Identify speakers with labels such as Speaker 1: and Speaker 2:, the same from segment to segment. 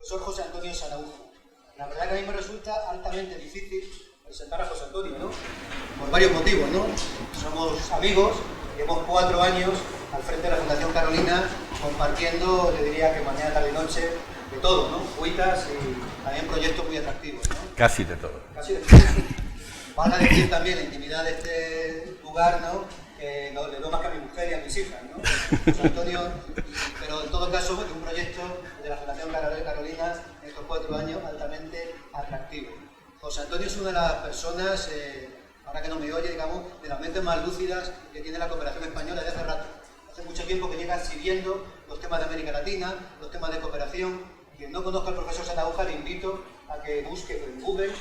Speaker 1: Profesor José Antonio Sanaujo. La verdad que a mí me resulta altamente difícil presentar a José Antonio, ¿no? Por varios motivos, ¿no? Somos amigos, llevamos 4 años al frente de la Fundación Carolina compartiendo, yo diría que mañana, tarde y noche, de todo, ¿no? Cuitas y también proyectos muy atractivos, ¿no?
Speaker 2: Casi de todo.
Speaker 1: Casi de todo. Van a decir también la intimidad de este lugar, ¿no? Que no, le doy más que a mi mujer y a mis hijas, ¿no? José Antonio, pero en todo caso es un proyecto de la Fundación Carolina en estos 4 años altamente atractivo. José Antonio es una de las personas, ahora que no me oye, digamos, de las mentes más lúcidas que tiene la cooperación española desde hace rato. Hace mucho tiempo que llega siguiendo los temas de América Latina, los temas de cooperación. Quien no conozca al profesor Sanaujo, le invito a que busque en Google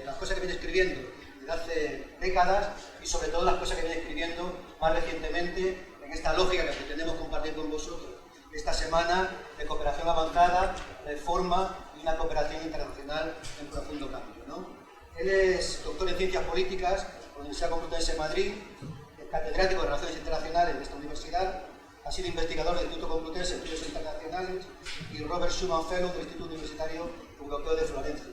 Speaker 1: las cosas que viene escribiendo desde hace décadas y sobre todo las cosas que viene escribiendo más recientemente en esta lógica que pretendemos compartir con vosotros. Esta semana de cooperación avanzada, reforma y una cooperación internacional en profundo cambio, ¿no? Él es doctor en Ciencias Políticas por la Universidad Complutense de Madrid, es catedrático de Relaciones Internacionales de esta universidad, ha sido investigador del Instituto Complutense de Estudios Internacionales y Robert Schuman Fellow del Instituto Universitario Europeo de Florencia.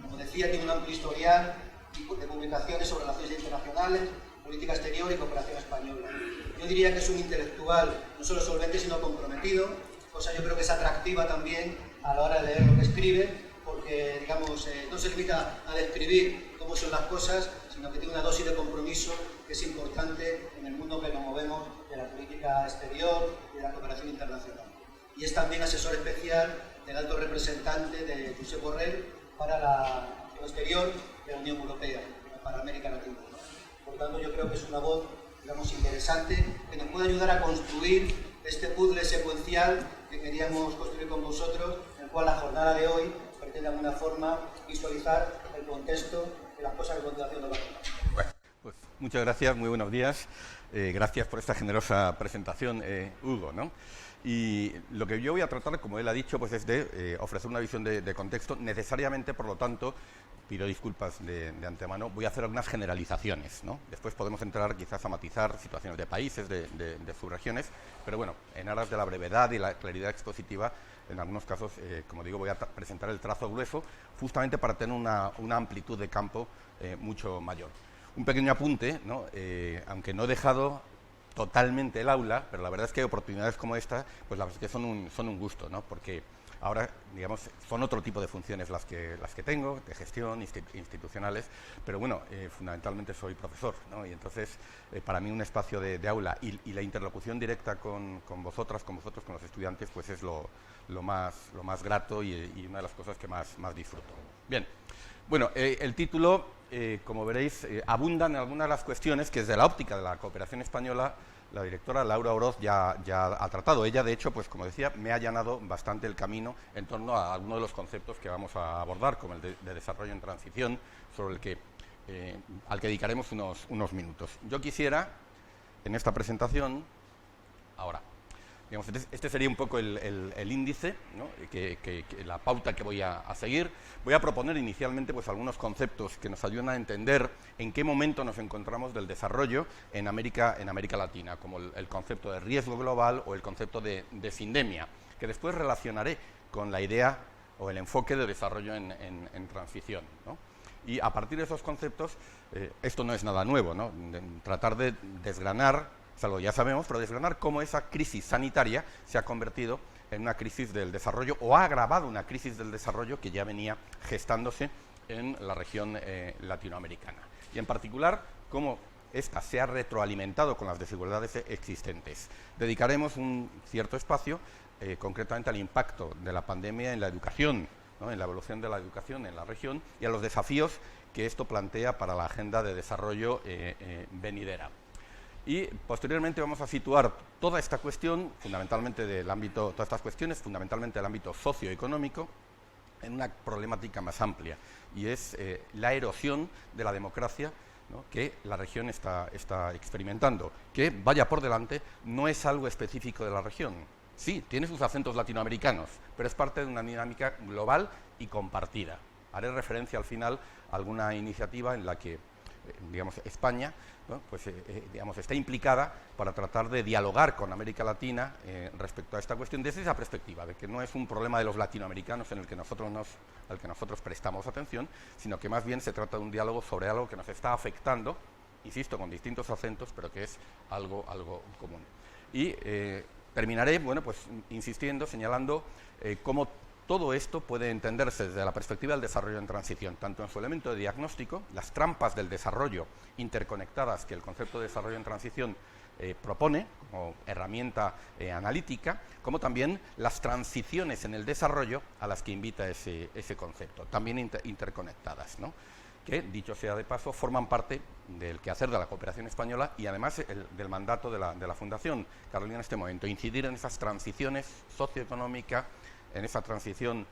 Speaker 1: Como decía, tiene un amplio historial de publicaciones sobre relaciones internacionales, política exterior y cooperación española. Yo diría que es un intelectual no solo solvente, sino comprometido, cosa yo creo que es atractiva también a la hora de leer lo que escribe, porque, digamos, no se limita a describir cómo son las cosas, sino que tiene una dosis de compromiso que es importante en el mundo que nos movemos de la política exterior y de la cooperación internacional. Y es también asesor especial del alto representante de Josep Borrell para la acción exterior de la Unión Europea, para América Latina. Por tanto, yo creo que es una voz, digamos, interesante, que nos puede ayudar a construir este puzzle secuencial que queríamos construir con vosotros, en el cual la jornada de hoy pretende de alguna forma visualizar el contexto de las cosas que a continuación nos van a contar.
Speaker 2: Bueno, pues muchas gracias, muy buenos días. Gracias por esta generosa presentación, Hugo, ¿no? Y lo que yo voy a tratar, como él ha dicho, pues es de ofrecer una visión de contexto. Necesariamente, por lo tanto, pido disculpas de antemano, voy a hacer algunas generalizaciones, ¿no? Después podemos entrar quizás a matizar situaciones de países, de subregiones, pero bueno, en aras de la brevedad y la claridad expositiva, en algunos casos, como digo, voy a presentar el trazo grueso, justamente para tener una amplitud de campo mucho mayor. Un pequeño apunte, ¿no? Aunque no he dejado totalmente el aula, pero la verdad es que oportunidades como esta, pues la verdad es que son un gusto, ¿no? Porque ahora, digamos, son otro tipo de funciones las que tengo, de gestión, institucionales, pero bueno, fundamentalmente soy profesor, ¿no? Y entonces, para mí un espacio de aula y la interlocución directa con vosotras, con vosotros, con los estudiantes, pues es lo más grato y una de las cosas que más disfruto. Bien, bueno, el título, como veréis, abundan en algunas de las cuestiones que desde la óptica de la cooperación española la directora Laura Oroz ya ha tratado. Ella, de hecho, pues como decía, me ha allanado bastante el camino en torno a algunos de los conceptos que vamos a abordar, como el de desarrollo en transición, sobre el que, al que dedicaremos unos minutos. Yo quisiera, en esta presentación, ahora, digamos, este sería un poco el índice, ¿no? que la pauta que voy a seguir. Voy a proponer inicialmente pues, algunos conceptos que nos ayuden a entender en qué momento nos encontramos del desarrollo en América Latina, como el concepto de riesgo global o el concepto de sindemia, que después relacionaré con la idea o el enfoque de desarrollo en transición, ¿no? Y a partir de esos conceptos, esto no es nada nuevo, ¿no? Tratar de desgranar, es algo que ya sabemos, pero desgranar cómo esa crisis sanitaria se ha convertido en una crisis del desarrollo o ha agravado una crisis del desarrollo que ya venía gestándose en la región latinoamericana. Y en particular, cómo esta se ha retroalimentado con las desigualdades existentes. Dedicaremos un cierto espacio concretamente al impacto de la pandemia en la educación, ¿no? En la evolución de la educación en la región y a los desafíos que esto plantea para la agenda de desarrollo venidera. Y posteriormente vamos a situar toda esta cuestión, fundamentalmente todas estas cuestiones, fundamentalmente del ámbito socioeconómico, en una problemática más amplia, y es la erosión de la democracia, ¿no? Que la región está experimentando, que, vaya por delante, no es algo específico de la región. Sí, tiene sus acentos latinoamericanos, pero es parte de una dinámica global y compartida. Haré referencia al final a alguna iniciativa en la que digamos, España, ¿no? Pues, digamos, está implicada para tratar de dialogar con América Latina respecto a esta cuestión desde esa perspectiva, de que no es un problema de los latinoamericanos al que nosotros prestamos atención, sino que más bien se trata de un diálogo sobre algo que nos está afectando, insisto, con distintos acentos, pero que es algo común. Y terminaré, bueno, pues insistiendo, señalando cómo todo esto puede entenderse desde la perspectiva del desarrollo en transición, tanto en su elemento de diagnóstico, las trampas del desarrollo interconectadas que el concepto de desarrollo en transición propone como herramienta analítica, como también las transiciones en el desarrollo a las que invita ese concepto, también interconectadas, ¿no? Que, dicho sea de paso, forman parte del quehacer de la cooperación española y además del mandato de la Fundación Carolina en este momento, incidir en esas transiciones socioeconómicas, en esa transición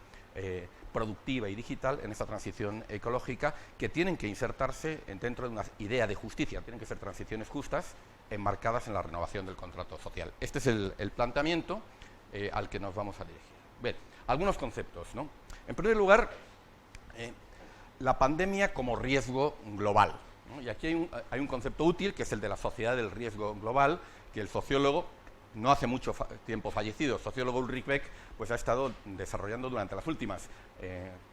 Speaker 2: productiva y digital, en esa transición ecológica, que tienen que insertarse dentro de una idea de justicia, tienen que ser transiciones justas, enmarcadas en la renovación del contrato social. Este es el planteamiento al que nos vamos a dirigir. Bien, algunos conceptos, ¿no? En primer lugar, la pandemia como riesgo global, ¿no? Y aquí hay un concepto útil, que es el de la sociedad del riesgo global, que el sociólogo, no hace mucho tiempo fallecido, el sociólogo Ulrich Beck, pues ha estado desarrollando durante las últimas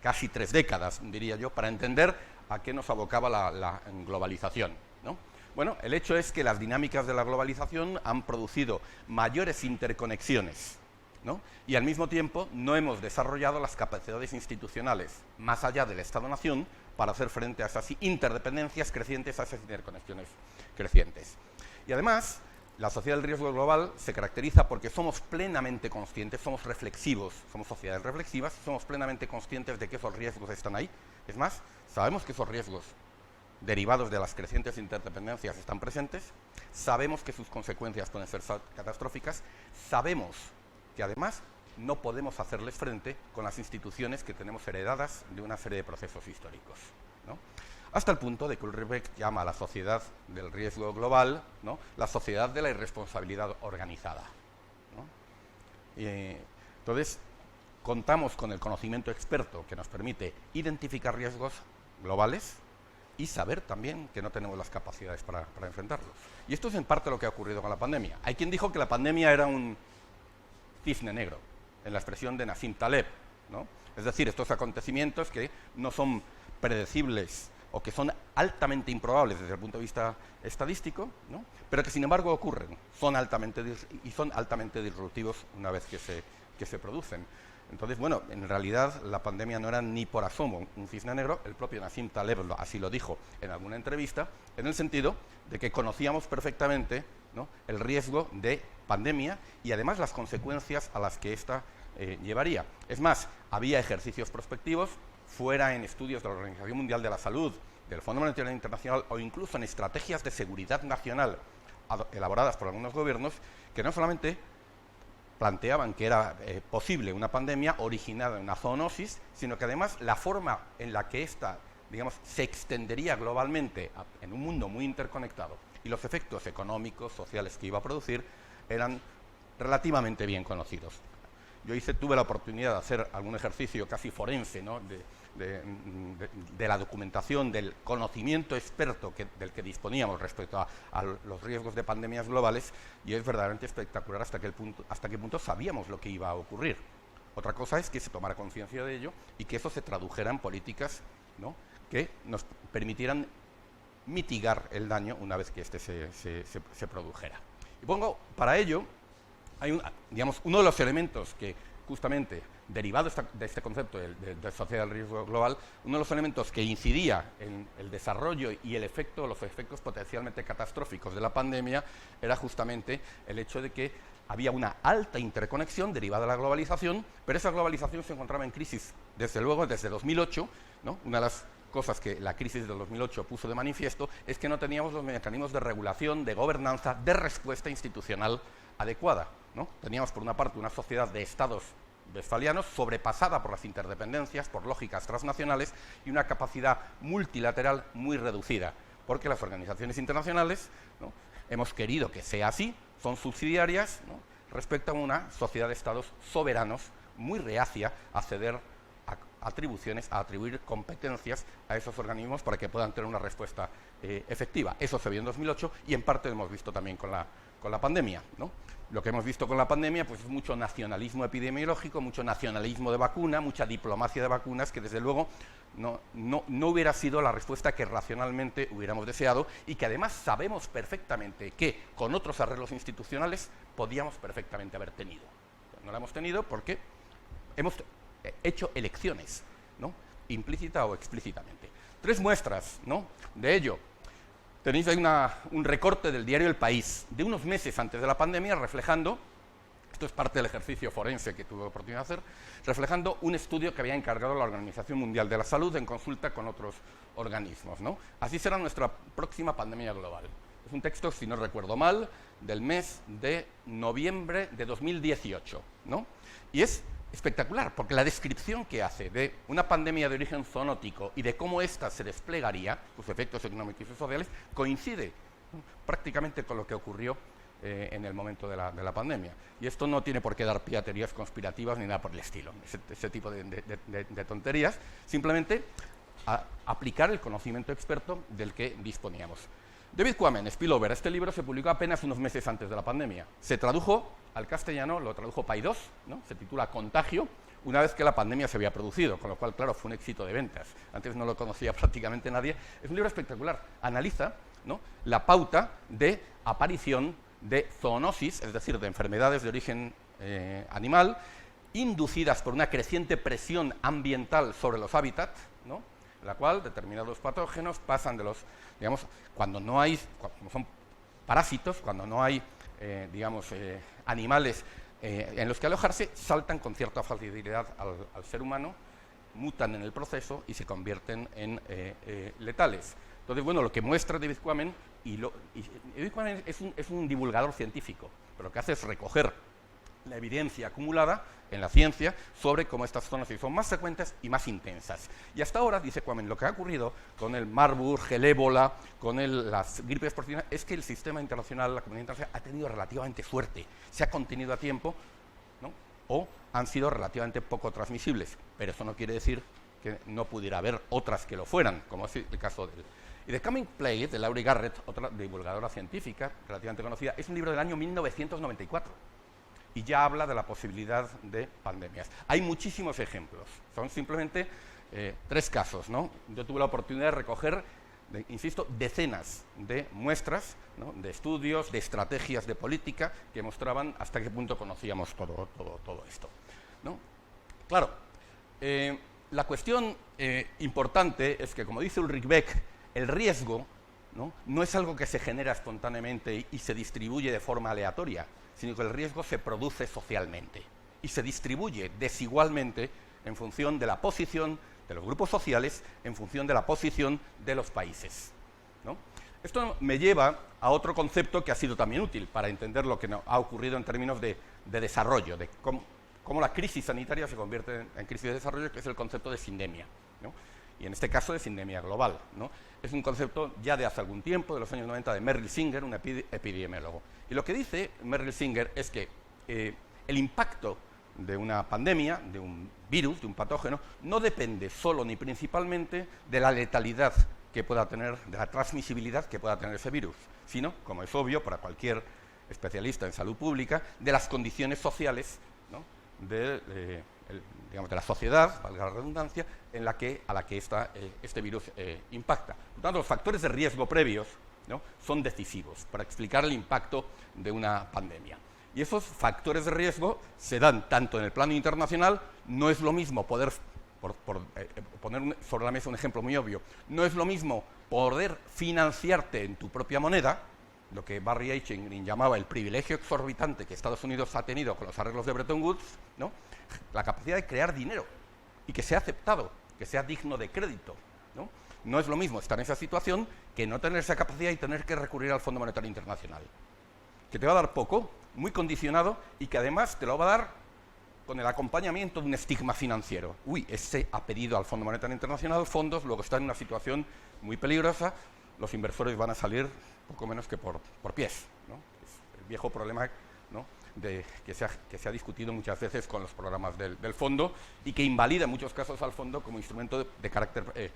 Speaker 2: casi 3 décadas, diría yo, para entender a qué nos abocaba la globalización, ¿no? Bueno, el hecho es que las dinámicas de la globalización han producido mayores interconexiones, ¿no? Y al mismo tiempo no hemos desarrollado las capacidades institucionales más allá del Estado-Nación para hacer frente a esas interdependencias crecientes, a esas interconexiones crecientes. Y además, la sociedad del riesgo global se caracteriza porque somos plenamente conscientes, somos reflexivos, somos sociedades reflexivas, somos plenamente conscientes de que esos riesgos están ahí. Es más, sabemos que esos riesgos derivados de las crecientes interdependencias están presentes, sabemos que sus consecuencias pueden ser catastróficas, sabemos que además no podemos hacerles frente con las instituciones que tenemos heredadas de una serie de procesos históricos, ¿no? Hasta el punto de que Ulrich Beck llama a la sociedad del riesgo global, ¿no?, la sociedad de la irresponsabilidad organizada, ¿no? Entonces, contamos con el conocimiento experto que nos permite identificar riesgos globales y saber también que no tenemos las capacidades para enfrentarlos. Y esto es en parte lo que ha ocurrido con la pandemia. Hay quien dijo que la pandemia era un cisne negro, en la expresión de Nassim Taleb, ¿no? Es decir, estos acontecimientos que no son predecibles o que son altamente improbables desde el punto de vista estadístico, ¿no?, pero que sin embargo ocurren, son altamente disruptivos una vez que se producen. Entonces, bueno, en realidad la pandemia no era ni por asomo un cisne negro, el propio Nassim Taleb así lo dijo en alguna entrevista, en el sentido de que conocíamos perfectamente, ¿no?, el riesgo de pandemia y además las consecuencias a las que ésta llevaría. Es más, había ejercicios prospectivos, fuera en estudios de la Organización Mundial de la Salud, del Fondo Monetario Internacional o incluso en estrategias de seguridad nacional elaboradas por algunos gobiernos, que no solamente planteaban que era posible una pandemia originada en una zoonosis, sino que además la forma en la que ésta, digamos, se extendería globalmente en un mundo muy interconectado y los efectos económicos, sociales que iba a producir eran relativamente bien conocidos. Yo tuve la oportunidad de hacer algún ejercicio casi forense, ¿no?, de la documentación, del conocimiento experto del que disponíamos respecto a los riesgos de pandemias globales, y es verdaderamente espectacular hasta qué punto sabíamos lo que iba a ocurrir. Otra cosa es que se tomara conciencia de ello y que eso se tradujera en políticas, ¿no?, que nos permitieran mitigar el daño una vez que éste se produjera. Y pongo para ello, digamos, uno de los elementos que justamente, derivado de este concepto de sociedad del riesgo global, uno de los elementos que incidía en el desarrollo y los efectos potencialmente catastróficos de la pandemia era justamente el hecho de que había una alta interconexión derivada de la globalización, pero esa globalización se encontraba en crisis, desde luego, desde 2008, ¿no? Una de las cosas que la crisis del 2008 puso de manifiesto es que no teníamos los mecanismos de regulación, de gobernanza, de respuesta institucional adecuada, ¿no? Teníamos, por una parte, una sociedad de estados westfalianos sobrepasada por las interdependencias, por lógicas transnacionales y una capacidad multilateral muy reducida, porque las organizaciones internacionales, ¿no?, hemos querido que sea así, son subsidiarias, ¿no?, respecto a una sociedad de estados soberanos muy reacia a ceder atribuciones, a atribuir competencias a esos organismos para que puedan tener una respuesta efectiva. Eso se vio en 2008 y en parte lo hemos visto también con la pandemia, ¿no? Lo que hemos visto con la pandemia pues, es mucho nacionalismo epidemiológico, mucho nacionalismo de vacuna, mucha diplomacia de vacunas que desde luego no hubiera sido la respuesta que racionalmente hubiéramos deseado y que además sabemos perfectamente que con otros arreglos institucionales podíamos perfectamente haber tenido. No la hemos tenido porque hemos hecho elecciones, ¿no? Implícita o explícitamente. 3 muestras, ¿no?, de ello. Tenéis ahí un recorte del diario El País, de unos meses antes de la pandemia, reflejando, esto es parte del ejercicio forense que tuve la oportunidad de hacer, reflejando un estudio que había encargado la Organización Mundial de la Salud en consulta con otros organismos, ¿no? Así será nuestra próxima pandemia global. Es un texto, si no recuerdo mal, del mes de noviembre de 2018, ¿no? Y es espectacular, porque la descripción que hace de una pandemia de origen zoonótico y de cómo ésta se desplegaría, sus efectos económicos y sociales, coincide prácticamente con lo que ocurrió en el momento de la pandemia. Y esto no tiene por qué dar pie a teorías conspirativas ni nada por el estilo, ese tipo de tonterías, simplemente aplicar el conocimiento experto del que disponíamos. David Quammen, Spillover, este libro se publicó apenas unos meses antes de la pandemia. Se tradujo al castellano, lo tradujo Paidós, ¿no? Se titula Contagio, una vez que la pandemia se había producido, con lo cual, claro, fue un éxito de ventas. Antes no lo conocía prácticamente nadie. Es un libro espectacular. Analiza, ¿no?, la pauta de aparición de zoonosis, es decir, de enfermedades de origen animal, inducidas por una creciente presión ambiental sobre los hábitats, ¿no?, en la cual determinados patógenos pasan de los, digamos, cuando no hay, como son parásitos, cuando no hay, animales en los que alojarse, saltan con cierta facilidad al ser humano, mutan en el proceso y se convierten en letales. Entonces, bueno, lo que muestra David Quammen, David Quammen es un divulgador científico, pero lo que hace es recoger la evidencia acumulada en la ciencia sobre cómo estas zonas son más frecuentes y más intensas. Y hasta ahora, dice Quammen, lo que ha ocurrido con el Marburg, el ébola, con las gripes porcinas, es que el sistema internacional, la comunidad internacional, ha tenido relativamente suerte, se ha contenido a tiempo, ¿no?, o han sido relativamente poco transmisibles, pero eso no quiere decir que no pudiera haber otras que lo fueran, como es el caso del... Y The Coming Plague, de Laurie Garrett, otra divulgadora científica relativamente conocida, es un libro del año 1994. Y ya habla de la posibilidad de pandemias. Hay muchísimos ejemplos, son simplemente 3 casos, ¿no? Yo tuve la oportunidad de recoger, insisto, decenas de muestras, ¿no?, de estudios, de estrategias de política que mostraban hasta qué punto conocíamos todo esto, ¿no? Claro, la cuestión importante es que, como dice Ulrich Beck, el riesgo no es algo que se genera espontáneamente y se distribuye de forma aleatoria, sino que el riesgo se produce socialmente y se distribuye desigualmente en función de la posición de los grupos sociales, en función de la posición de los países, ¿no? Esto me lleva a otro concepto que ha sido también útil para entender lo que ha ocurrido en términos de desarrollo, de cómo la crisis sanitaria se convierte en crisis de desarrollo, que es el concepto de sindemia, ¿no? Y en este caso de sindemia global, ¿no? Es un concepto ya de hace algún tiempo, de los años 90, de Merrill Singer, un epidemiólogo. Y lo que dice Merrill Singer es que el impacto de una pandemia, de un virus, de un patógeno, no depende solo ni principalmente de la letalidad que pueda tener, de la transmisibilidad que pueda tener ese virus, sino, como es obvio para cualquier especialista en salud pública, de las condiciones sociales, ¿no?, de la sociedad, valga la redundancia, a la que este virus impacta. Por lo tanto, los factores de riesgo previos, ¿no?, son decisivos para explicar el impacto de una pandemia. Y esos factores de riesgo se dan tanto en el plano internacional, no es lo mismo poner sobre la mesa un ejemplo muy obvio, no es lo mismo poder financiarte en tu propia moneda, lo que Barry Eichengreen llamaba el privilegio exorbitante que Estados Unidos ha tenido con los arreglos de Bretton Woods, ¿no?, la capacidad de crear dinero y que sea aceptado, que sea digno de crédito, ¿no? No es lo mismo estar en esa situación que no tener esa capacidad y tener que recurrir al Fondo Monetario Internacional, que te va a dar poco, muy condicionado, y que además te lo va a dar con el acompañamiento de un estigma financiero. Uy, ese ha pedido al Fondo Monetario Internacional fondos, luego está en una situación muy peligrosa, los inversores van a salir poco menos que por pies, ¿no? Es el viejo problema ¿no?, que se ha discutido muchas veces con los programas del fondo y que invalida en muchos casos al fondo como instrumento de carácter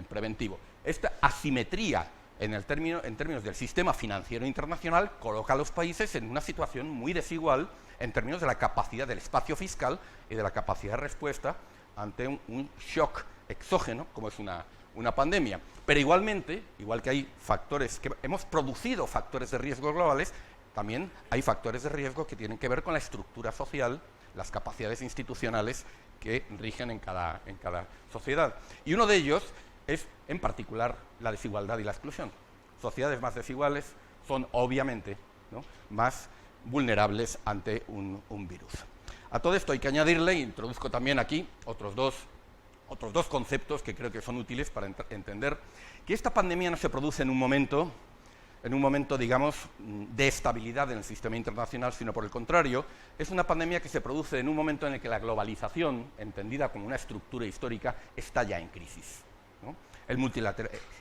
Speaker 2: preventivo. Esta asimetría en términos del sistema financiero internacional coloca a los países en una situación muy desigual en términos de la capacidad del espacio fiscal y de la capacidad de respuesta ante un shock exógeno como es una pandemia. Pero igualmente, igual que hay factores que hemos producido factores de riesgo globales, también hay factores de riesgo que tienen que ver con la estructura social, las capacidades institucionales que rigen en cada sociedad. Y uno de ellos es, en particular, la desigualdad y la exclusión. Sociedades más desiguales son, obviamente, ¿no?, más vulnerables ante un virus. A todo esto hay que añadirle, introduzco también aquí otros dos conceptos que creo que son útiles para entender que esta pandemia no se produce en un momento, digamos, de estabilidad en el sistema internacional, sino por el contrario, es una pandemia que se produce en un momento en el que la globalización, entendida como una estructura histórica, está ya en crisis, ¿no?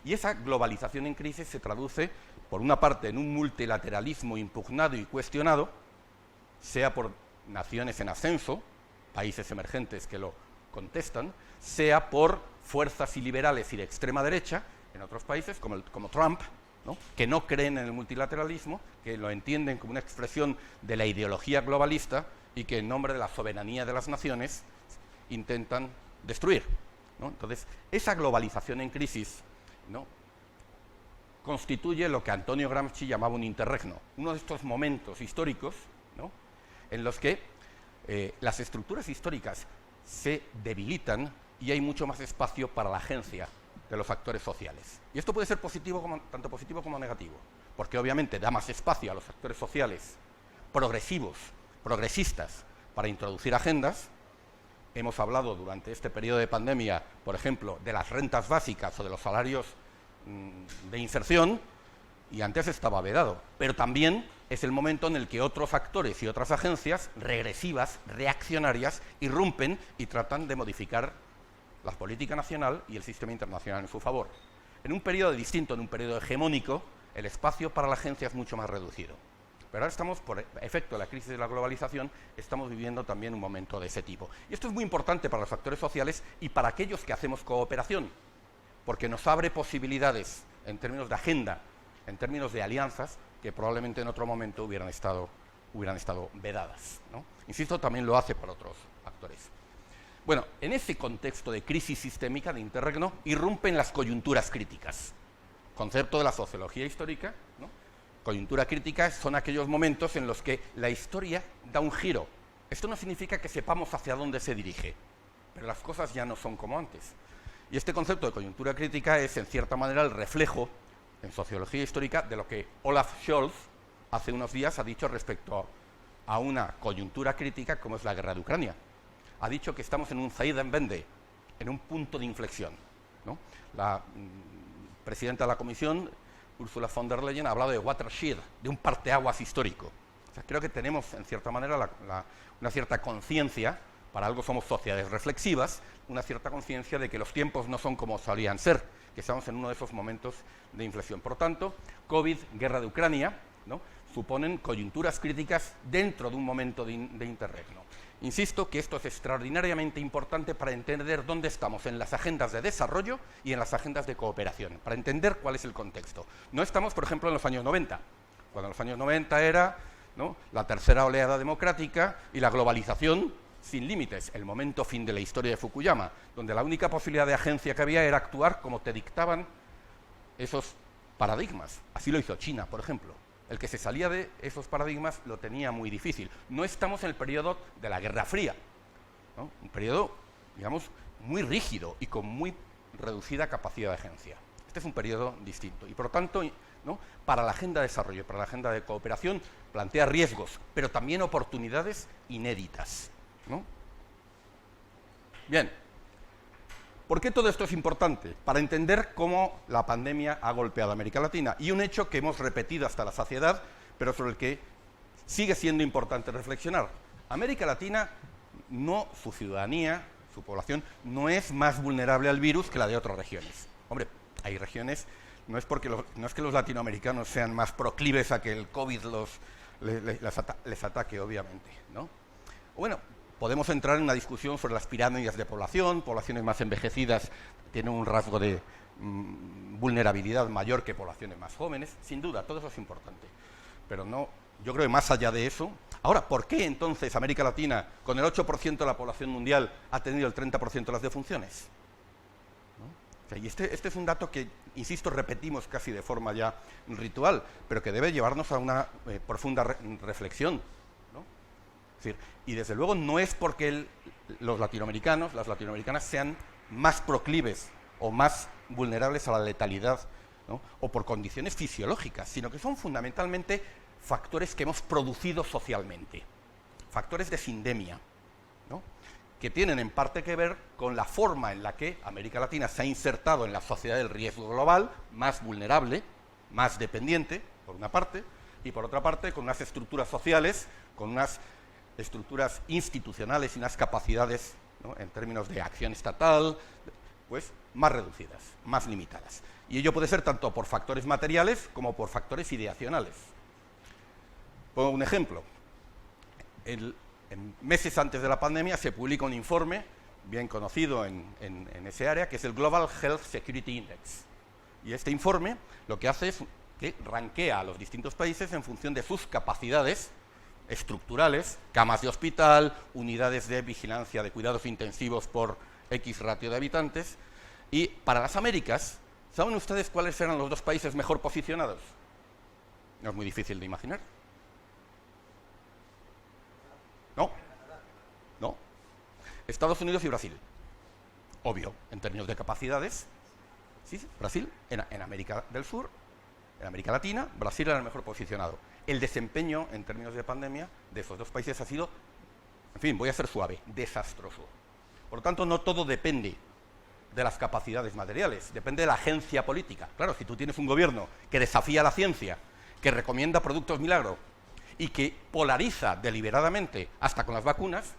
Speaker 2: Y esa globalización en crisis se traduce, por una parte, en un multilateralismo impugnado y cuestionado, sea por naciones en ascenso, países emergentes que lo contestan, sea por fuerzas iliberales y de extrema derecha en otros países, como Trump, ¿no?, que no creen en el multilateralismo, que lo entienden como una expresión de la ideología globalista y que en nombre de la soberanía de las naciones intentan destruir, ¿no? Entonces, esa globalización en crisis, ¿no?, constituye lo que Antonio Gramsci llamaba un interregno, uno de estos momentos históricos, ¿no?, en los que las estructuras históricas se debilitan y hay mucho más espacio para la agencia de los actores sociales. Y esto puede ser tanto positivo como negativo, porque obviamente da más espacio a los actores sociales progresistas, para introducir agendas. Hemos hablado durante este periodo de pandemia, por ejemplo, de las rentas básicas o de los salarios de inserción, y antes estaba vedado, pero también es el momento en el que otros actores y otras agencias regresivas, reaccionarias, irrumpen y tratan de modificar la política nacional y el sistema internacional en su favor. En un periodo distinto, en un periodo hegemónico, el espacio para la agencia es mucho más reducido. Pero ahora estamos, por efecto de la crisis de la globalización, estamos viviendo también un momento de ese tipo. Y esto es muy importante para los actores sociales y para aquellos que hacemos cooperación, porque nos abre posibilidades en términos de agenda, en términos de alianzas, que probablemente en otro momento hubieran estado vedadas, ¿no? Insisto, también lo hace para otros actores. Bueno, en ese contexto de crisis sistémica, de interregno, irrumpen las coyunturas críticas. Concepto de la sociología histórica, ¿no? Coyuntura crítica son aquellos momentos en los que la historia da un giro. Esto no significa que sepamos hacia dónde se dirige, pero las cosas ya no son como antes. Y este concepto de coyuntura crítica es, en cierta manera, el reflejo, en sociología histórica, de lo que Olaf Scholz hace unos días ha dicho respecto a una coyuntura crítica como es la guerra de Ucrania. Ha dicho que estamos en un Zeitenwende, en un punto de inflexión, ¿no? La presidenta de la Comisión, Ursula von der Leyen, ha hablado de watershed, de un parteaguas histórico. O sea, creo que tenemos, en cierta manera, una cierta conciencia, para algo somos sociedades reflexivas, una cierta conciencia de que los tiempos no son como solían ser, que estamos en uno de esos momentos de inflexión. Por tanto, COVID, guerra de Ucrania, ¿no?, suponen coyunturas críticas dentro de un momento de interregno. Insisto que esto es extraordinariamente importante para entender dónde estamos en las agendas de desarrollo y en las agendas de cooperación, para entender cuál es el contexto. No estamos, por ejemplo, en los años 90, cuando en los años 90 era, ¿no?, la tercera oleada democrática y la globalización sin límites, el momento fin de la historia de Fukuyama, donde la única posibilidad de agencia que había era actuar como te dictaban esos paradigmas. Así lo hizo China, por ejemplo. El que se salía de esos paradigmas lo tenía muy difícil. No estamos en el periodo de la Guerra Fría, ¿no?, un periodo, digamos, muy rígido y con muy reducida capacidad de agencia. Este es un periodo distinto y, por lo tanto, ¿no?, para la agenda de desarrollo, para la agenda de cooperación, plantea riesgos, pero también oportunidades inéditas, ¿no? Bien, ¿por qué todo esto es importante? Para entender cómo la pandemia ha golpeado a América Latina. Y un hecho que hemos repetido hasta la saciedad, pero sobre el que sigue siendo importante reflexionar. América Latina, su ciudadanía, su población, no es más vulnerable al virus que la de otras regiones. Hombre, hay regiones, no es que los latinoamericanos sean más proclives a que el COVID les ataque, obviamente, ¿no? Bueno, podemos entrar en una discusión sobre las pirámides de población. Poblaciones más envejecidas tienen un rasgo de vulnerabilidad mayor que poblaciones más jóvenes. Sin duda, todo eso es importante. Pero no, yo creo que más allá de eso... Ahora, ¿por qué entonces América Latina, con el 8% de la población mundial, ha tenido el 30% de las defunciones? ¿No? O sea, y este es un dato que, insisto, repetimos casi de forma ya ritual, pero que debe llevarnos a una profunda reflexión, ¿no? Es decir, y desde luego no es porque los latinoamericanos, las latinoamericanas sean más proclives o más vulnerables a la letalidad, ¿no? O por condiciones fisiológicas, sino que son fundamentalmente factores que hemos producido socialmente, factores de sindemia, ¿no? Que tienen en parte que ver con la forma en la que América Latina se ha insertado en la sociedad del riesgo global, más vulnerable, más dependiente, por una parte, y por otra parte con unas estructuras sociales, con unas estructuras institucionales y unas capacidades, ¿no?, en términos de acción estatal, pues más reducidas, más limitadas. Y ello puede ser tanto por factores materiales como por factores ideacionales. Pongo un ejemplo. En meses antes de la pandemia se publica un informe bien conocido en ese área, que es el Global Health Security Index. Y este informe lo que hace es que rankea a los distintos países en función de sus capacidades estructurales, camas de hospital, unidades de vigilancia de cuidados intensivos por X ratio de habitantes. Y para las Américas, ¿saben ustedes cuáles eran los dos países mejor posicionados? No es muy difícil de imaginar. No. Estados Unidos y Brasil. Obvio, en términos de capacidades. Sí, Brasil, en América del Sur, en América Latina, Brasil era el mejor posicionado. El desempeño, en términos de pandemia, de esos dos países ha sido, en fin, voy a ser suave, desastroso. Por lo tanto, no todo depende de las capacidades materiales, depende de la agencia política. Claro, si tú tienes un gobierno que desafía la ciencia, que recomienda productos milagro y que polariza deliberadamente hasta con las vacunas,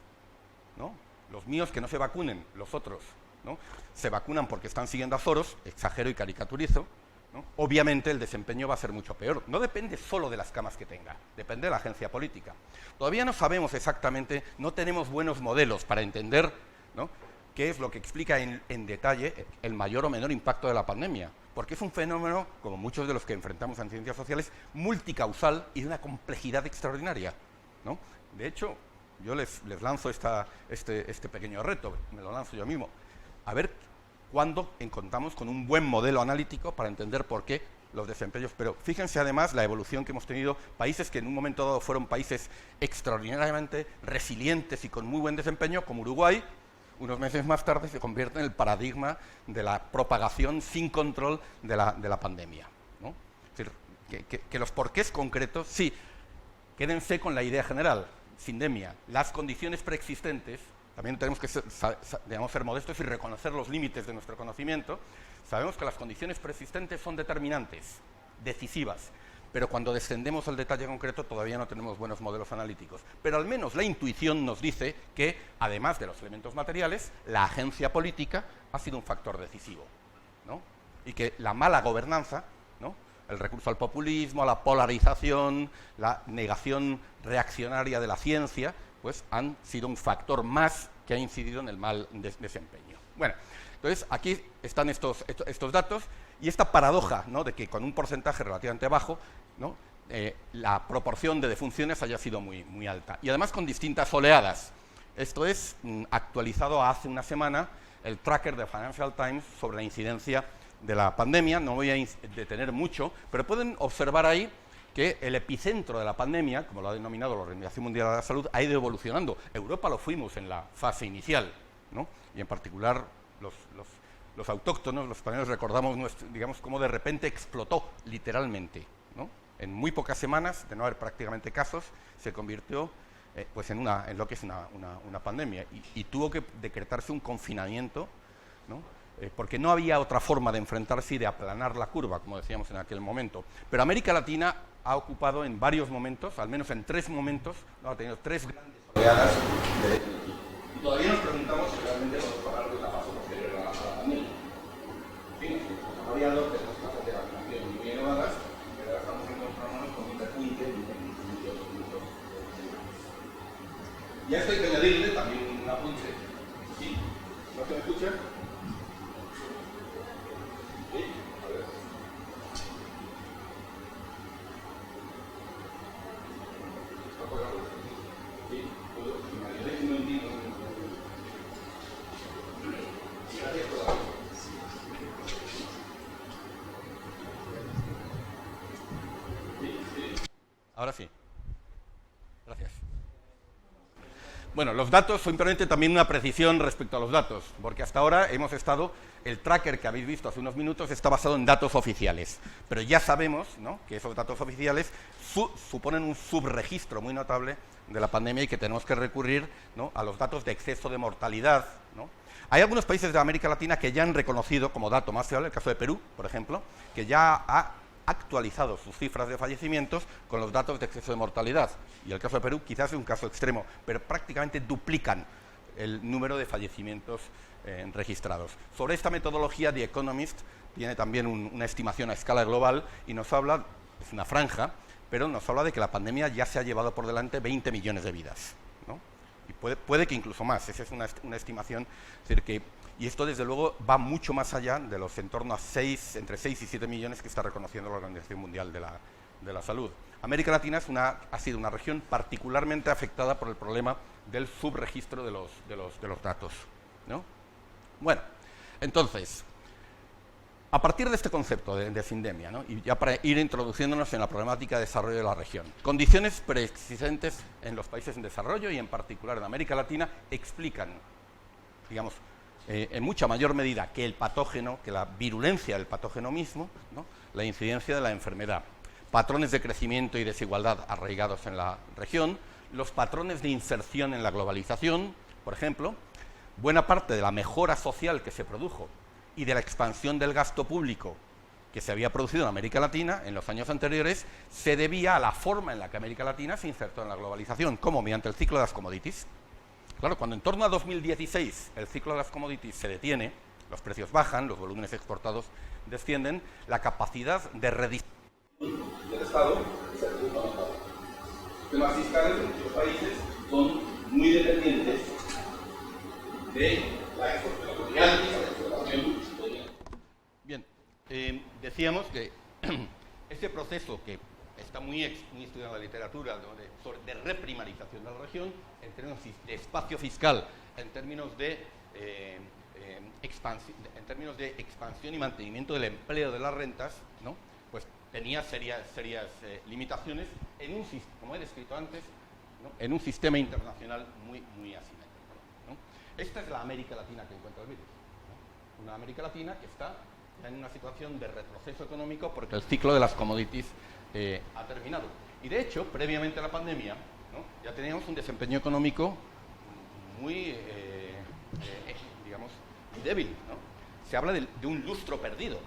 Speaker 2: ¿no? Los míos que no se vacunen, los otros, ¿no?, se vacunan porque están siguiendo a Soros, exagero y caricaturizo, ¿no? Obviamente el desempeño va a ser mucho peor. No depende solo de las camas que tenga, depende de la agencia política. Todavía no sabemos exactamente, no tenemos buenos modelos para entender, ¿no?, qué es lo que explica en detalle el mayor o menor impacto de la pandemia, porque es un fenómeno, como muchos de los que enfrentamos en ciencias sociales, multicausal y de una complejidad extraordinaria, ¿no? De hecho, yo les lanzo este pequeño reto, me lo lanzo yo mismo, a ver cuándo encontramos con un buen modelo analítico para entender por qué los desempeños. Pero fíjense además la evolución que hemos tenido, países que en un momento dado fueron países extraordinariamente resilientes y con muy buen desempeño, como Uruguay, unos meses más tarde se convierte en el paradigma de la propagación sin control de la pandemia, ¿no? Es decir, que los porqués concretos, sí, quédense con la idea general, sindemia, las condiciones preexistentes, también tenemos que ser modestos y reconocer los límites de nuestro conocimiento. Sabemos que las condiciones preexistentes son determinantes, decisivas, pero cuando descendemos al detalle concreto todavía no tenemos buenos modelos analíticos. Pero al menos la intuición nos dice que, además de los elementos materiales, la agencia política ha sido un factor decisivo, ¿no? Y que la mala gobernanza, ¿no?, el recurso al populismo, a la polarización, la negación reaccionaria de la ciencia, pues han sido un factor más que ha incidido en el mal desempeño. Bueno, entonces aquí están estos datos y esta paradoja, ¿no?, de que con un porcentaje relativamente bajo, ¿no?, la proporción de defunciones haya sido muy alta. Y además con distintas oleadas. Esto es actualizado hace una semana el tracker de Financial Times sobre la incidencia de la pandemia. No voy a detener mucho, pero pueden observar ahí que el epicentro de la pandemia, como lo ha denominado la Organización Mundial de la Salud, ha ido evolucionando. Europa lo fuimos en la fase inicial, ¿no?, y en particular los autóctonos, los españoles, recordamos, digamos, cómo de repente explotó literalmente, ¿no? En muy pocas semanas, de no haber prácticamente casos, se convirtió pues en lo que es una pandemia y tuvo que decretarse un confinamiento, ¿no?, porque no había otra forma de enfrentarse y de aplanar la curva, como decíamos en aquel momento. Pero América Latina ha ocupado en varios momentos, al menos en 3 momentos, ¿no?, ha tenido 3 grandes oleadas y todavía nos preguntamos si realmente podemos hablar de una fase posterior a la pandemia. Sí, nos hemos desarrollado, tenemos fases de vacunación muy elevadas, pero ahora estamos encontrándonos con un repunte en muchos Y a esto hay que añadirle también un apunte. ¿Sí? ¿No se me escucha? ¿Sí? A ver. Está apagado. ¿Sí? ¿Puedo? ¿Me ayudáis un momentito? Gracias por la voz. Ahora sí. Gracias. Bueno, los datos, simplemente también una precisión respecto a los datos, porque hasta ahora hemos estado, el tracker que habéis visto hace unos minutos está basado en datos oficiales, pero ya sabemos, ¿no?, que esos datos oficiales suponen un subregistro muy notable de la pandemia y que tenemos que recurrir, ¿no?, a los datos de exceso de mortalidad, ¿no? Hay algunos países de América Latina que ya han reconocido como dato más fiable, el caso de Perú, por ejemplo, que ya ha actualizado sus cifras de fallecimientos con los datos de exceso de mortalidad. Y el caso de Perú quizás es un caso extremo, pero prácticamente duplican el número de fallecimientos registrados. Sobre esta metodología, The Economist tiene también una estimación a escala global y nos habla, es una franja, pero nos habla de que la pandemia ya se ha llevado por delante 20 millones de vidas, ¿no? Y puede que incluso más, esa es una estimación, es decir, que, y esto desde luego va mucho más allá de los en torno a entre 6 y 7 millones que está reconociendo la Organización Mundial de la Salud. América Latina ha sido una región particularmente afectada por el problema del subregistro de los datos, ¿no? Bueno, entonces, a partir de este concepto de sindemia, ¿no?, y ya para ir introduciéndonos en la problemática de desarrollo de la región, condiciones preexistentes en los países en desarrollo y en particular en América Latina explican, digamos, en mucha mayor medida que el patógeno, que la virulencia del patógeno mismo, ¿no?, la incidencia de la enfermedad, patrones de crecimiento y desigualdad arraigados en la región, los patrones de inserción en la globalización, por ejemplo, buena parte de la mejora social que se produjo y de la expansión del gasto público que se había producido en América Latina en los años anteriores se debía a la forma en la que América Latina se insertó en la globalización, como mediante el ciclo de las commodities. Claro, cuando en torno a 2016 el ciclo de las commodities se detiene, los precios bajan, los volúmenes exportados descienden, la capacidad de redistribución del Estado se reduce notable. Los temas fiscales en muchos países son muy dependientes de la exportación y la exportación. Bien, decíamos que este proceso que está muy estudiado en la literatura de reprimarización de la región, en términos de espacio fiscal, en términos de expansión y mantenimiento del empleo de las rentas, ¿no?, pues tenía serias limitaciones en un sistema, como he descrito antes, ¿no?, en un sistema internacional muy asimétrico, ¿no? Esta es la América Latina que encuentra el virus, ¿no? Una América Latina que está en una situación de retroceso económico porque el ciclo de las commodities ha terminado. Y de hecho, previamente a la pandemia, ¿no?, ya teníamos un desempeño económico muy, digamos, débil, ¿no? Se habla de un lustro perdido,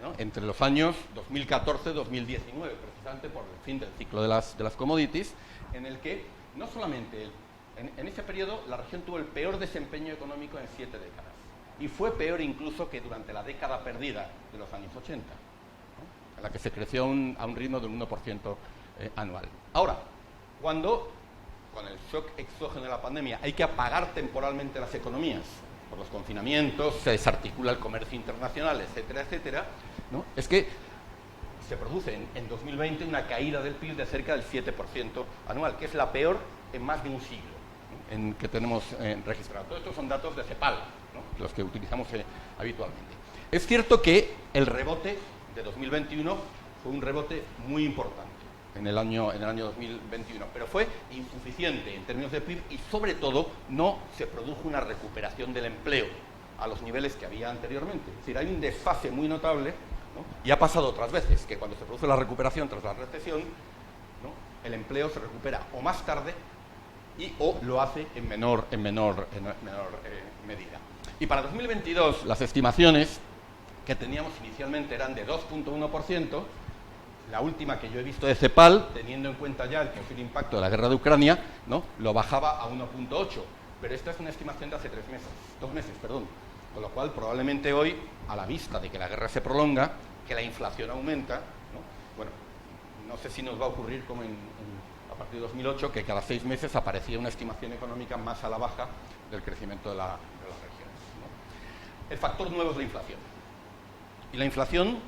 Speaker 2: ¿no?, entre los años 2014-2019, precisamente por el fin del ciclo de las commodities, en el que no solamente en ese periodo la región tuvo el peor desempeño económico en 7 décadas. Y fue peor incluso que durante la década perdida de los años 80, ¿no?, en la que se creció a un ritmo del 1% anual. Ahora, cuando con el shock exógeno de la pandemia hay que apagar temporalmente las economías, por los confinamientos, se desarticula el comercio internacional, etcétera, etcétera, ¿no?, es que se produce en 2020 una caída del PIB de cerca del 7% anual, que es la peor en más de un siglo, ¿no?, en que tenemos registrado. Todos estos son datos de CEPAL, ¿no?, los que utilizamos habitualmente. Es cierto que el rebote de 2021 fue un rebote muy importante en el año 2021, pero fue insuficiente en términos de PIB y sobre todo no se produjo una recuperación del empleo a los niveles que había anteriormente. Es decir, hay un desfase muy notable, ¿no?, y ha pasado otras veces que cuando se produce la recuperación tras la recesión, ¿no?, el empleo se recupera o más tarde o lo hace en menor medida. Y para 2022 las estimaciones que teníamos inicialmente eran de 2,1%, la última que yo he visto de CEPAL, teniendo en cuenta ya el posible impacto de la guerra de Ucrania, ¿no?, lo bajaba a 1,8%, pero esta es una estimación de hace 2 meses, con lo cual probablemente hoy, a la vista de que la guerra se prolonga, que la inflación aumenta, ¿no?, bueno, no sé si nos va a ocurrir como a partir de 2008, que cada 6 meses aparecía una estimación económica más a la baja del crecimiento de las regiones, ¿no? El factor nuevo es la inflación. Y la inflación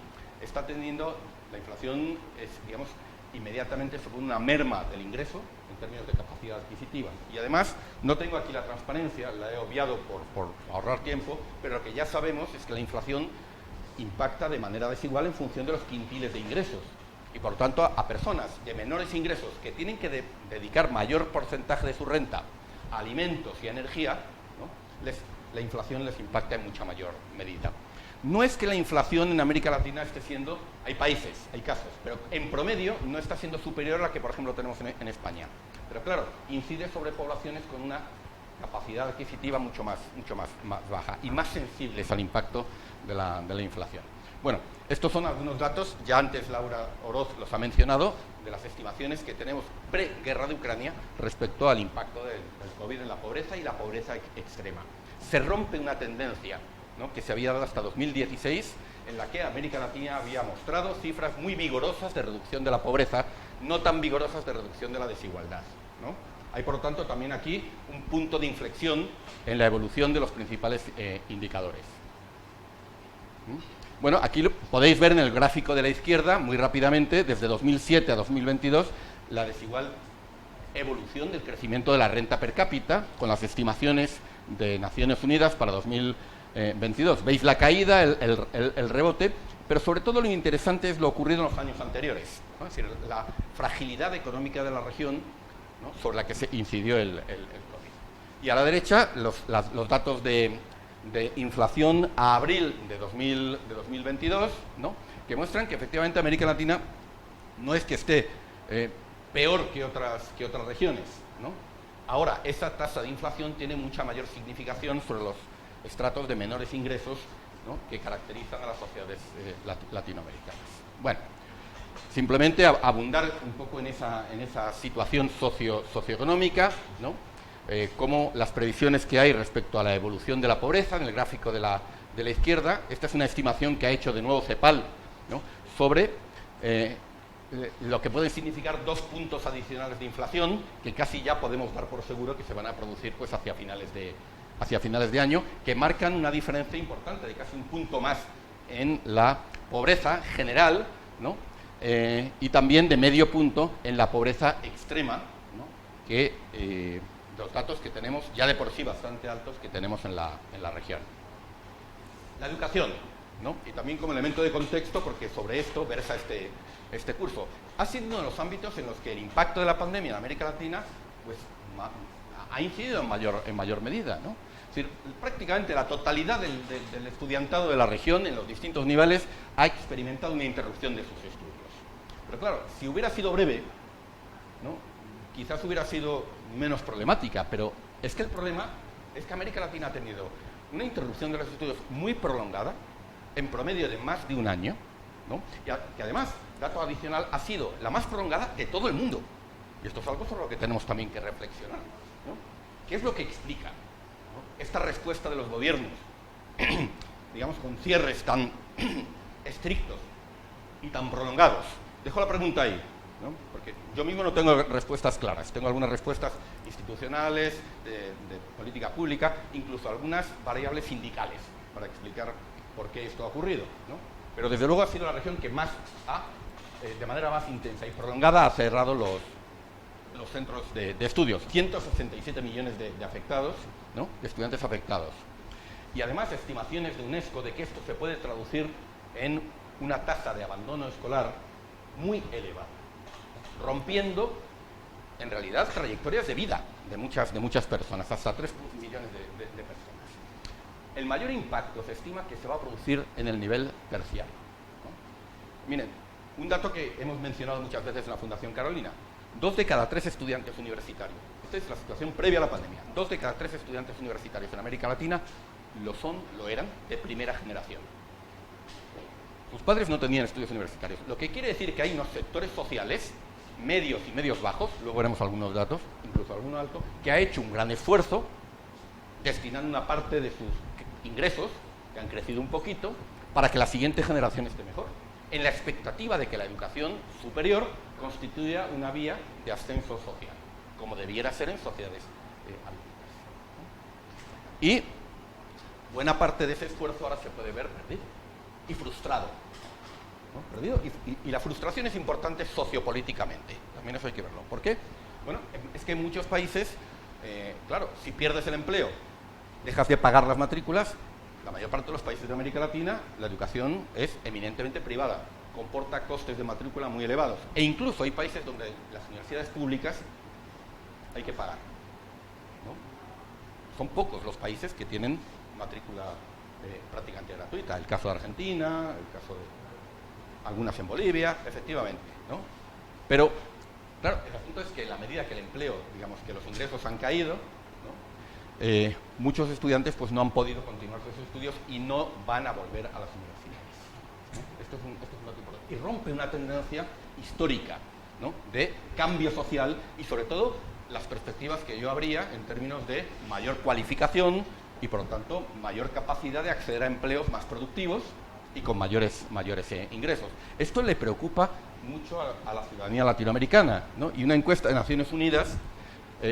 Speaker 2: es, digamos, inmediatamente sobre una merma del ingreso en términos de capacidad adquisitiva. Y además, no tengo aquí la transparencia, la he obviado por ahorrar tiempo, pero lo que ya sabemos es que la inflación impacta de manera desigual en función de los quintiles de ingresos. Y por tanto, a personas de menores ingresos que tienen que dedicar mayor porcentaje de su renta a alimentos y a energía, ¿no? La inflación les impacta en mucha mayor medida. No es que la inflación en América Latina esté siendo, hay países, hay casos, pero en promedio no está siendo superior a la que, por ejemplo, tenemos en España. Pero claro, incide sobre poblaciones con una capacidad adquisitiva mucho más baja y más sensibles al impacto de la inflación. Bueno, estos son algunos datos, ya antes Laura Oroz los ha mencionado, de las estimaciones que tenemos pre-guerra de Ucrania respecto al impacto del COVID en la pobreza y la pobreza extrema. Se rompe una tendencia, ¿no?, que se había dado hasta 2016, en la que América Latina había mostrado cifras muy vigorosas de reducción de la pobreza, no tan vigorosas de reducción de la desigualdad, ¿no? Hay, por lo tanto, también aquí un punto de inflexión en la evolución de los principales indicadores. Bueno, aquí lo podéis ver en el gráfico de la izquierda, muy rápidamente, desde 2007 a 2022, la desigual evolución del crecimiento de la renta per cápita, con las estimaciones de Naciones Unidas para 2022. Veis la caída, el rebote, pero sobre todo lo interesante es lo ocurrido en los años anteriores, ¿no? Es decir, la fragilidad económica de la región, ¿no?, sobre la que se incidió el COVID. Y a la derecha, los datos de inflación a abril de 2022, ¿no?, que muestran que efectivamente América Latina no es que esté peor que otras regiones, ¿no? Ahora, esa tasa de inflación tiene mucha mayor significación sobre los estratos de menores ingresos, ¿no?, que caracterizan a las sociedades latinoamericanas. Bueno, simplemente abundar un poco en esa situación socioeconómica, ¿no?, como las previsiones que hay respecto a la evolución de la pobreza, en el gráfico de la izquierda. Esta es una estimación que ha hecho de nuevo CEPAL, ¿no?, sobre lo que pueden significar 2 puntos adicionales de inflación, que casi ya podemos dar por seguro que se van a producir pues hacia finales de año, que marcan una diferencia importante de casi un punto más en la pobreza general, ¿no?, y también de medio punto en la pobreza extrema, ¿no?, que los datos que tenemos, ya de por sí bastante altos, que tenemos en la región. La educación, ¿no?, y también como elemento de contexto, porque sobre esto versa este curso. Ha sido uno de los ámbitos en los que el impacto de la pandemia en América Latina pues, ha incidido en mayor medida, ¿no? Es decir, prácticamente la totalidad del estudiantado de la región, en los distintos niveles, ha experimentado una interrupción de sus estudios. Pero claro, si hubiera sido breve, ¿no?, quizás hubiera sido menos problemática, pero es que el problema es que América Latina ha tenido una interrupción de los estudios muy prolongada, en promedio de más de un año, ¿no?, que además, dato adicional, ha sido la más prolongada de todo el mundo. Y esto es algo sobre lo que tenemos también que reflexionar, ¿no? ¿Qué es lo que explica, ¿no?, esta respuesta de los gobiernos, digamos, con cierres tan estrictos y tan prolongados? Dejo la pregunta ahí, ¿no?, porque yo mismo no tengo respuestas claras. Tengo algunas respuestas institucionales, de política pública, incluso algunas variables sindicales para explicar por qué esto ha ocurrido, ¿no? Pero desde luego ha sido la región que más de manera más intensa y prolongada, ha cerrado los centros de estudios. 167 millones de afectados, ¿no?, de estudiantes afectados. Y además estimaciones de UNESCO de que esto se puede traducir en una tasa de abandono escolar muy elevada, rompiendo en realidad trayectorias de vida de muchas personas, hasta 3 millones de personas. El mayor impacto se estima que se va a producir en el nivel terciario, ¿no? Miren, un dato que hemos mencionado muchas veces en la Fundación Carolina: 2 de cada 3 estudiantes universitarios, esta es la situación previa a la pandemia, 2 de cada 3 estudiantes universitarios en América Latina lo eran de primera generación. Sus padres no tenían estudios universitarios, lo que quiere decir que hay unos sectores sociales, medios y medios bajos, luego veremos algunos datos, incluso alguno alto, que ha hecho un gran esfuerzo destinando una parte de sus ingresos, que han crecido un poquito, para que la siguiente generación esté mejor. en la expectativa de que la educación superior constituya una vía de ascenso social, como debiera ser en sociedades abiertas. Y buena parte de ese esfuerzo ahora se puede ver perdido y frustrado, ¿no? Perdido. Y la frustración es importante sociopolíticamente, también eso hay que verlo. ¿Por qué? Bueno, es que en muchos países, claro, si pierdes el empleo, dejas de pagar las matrículas. La mayor parte de los países de América Latina, la educación es eminentemente privada, comporta costes de matrícula muy elevados. E incluso hay países donde las universidades públicas hay que pagar, ¿no? Son pocos los países que tienen matrícula prácticamente gratuita. El caso de Argentina, el caso de algunas en Bolivia, efectivamente, ¿no? Pero, claro, el asunto es que a la medida que el empleo, digamos que los ingresos han caído, muchos estudiantes pues no han podido continuar sus estudios y no van a volver a las universidades, ¿no? Esto es un dato importante. Y rompe una tendencia histórica, ¿no?, de cambio social y sobre todo las perspectivas que yo habría en términos de mayor cualificación y por lo tanto mayor capacidad de acceder a empleos más productivos y con mayores ingresos. Esto le preocupa mucho a la ciudadanía latinoamericana, ¿no? Y una encuesta de Naciones Unidas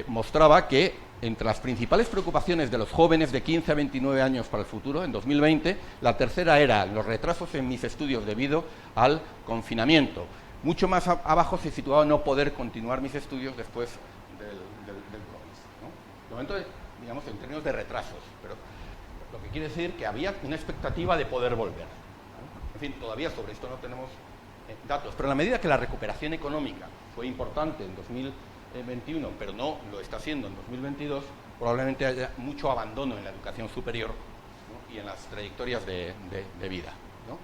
Speaker 2: mostraba que entre las principales preocupaciones de los jóvenes de 15 a 29 años para el futuro, en 2020, la tercera era los retrasos en mis estudios debido al confinamiento. Mucho más abajo se situaba no poder continuar mis estudios después del COVID, ¿no? De momento, digamos, en términos de retrasos, pero lo que quiere decir que había una expectativa de poder volver, ¿no? En fin, todavía sobre esto no tenemos datos, pero en la medida que la recuperación económica fue importante en 2021, pero no lo está haciendo en 2022, probablemente haya mucho abandono en la educación superior, ¿no?, y en las trayectorias de vida, ¿no?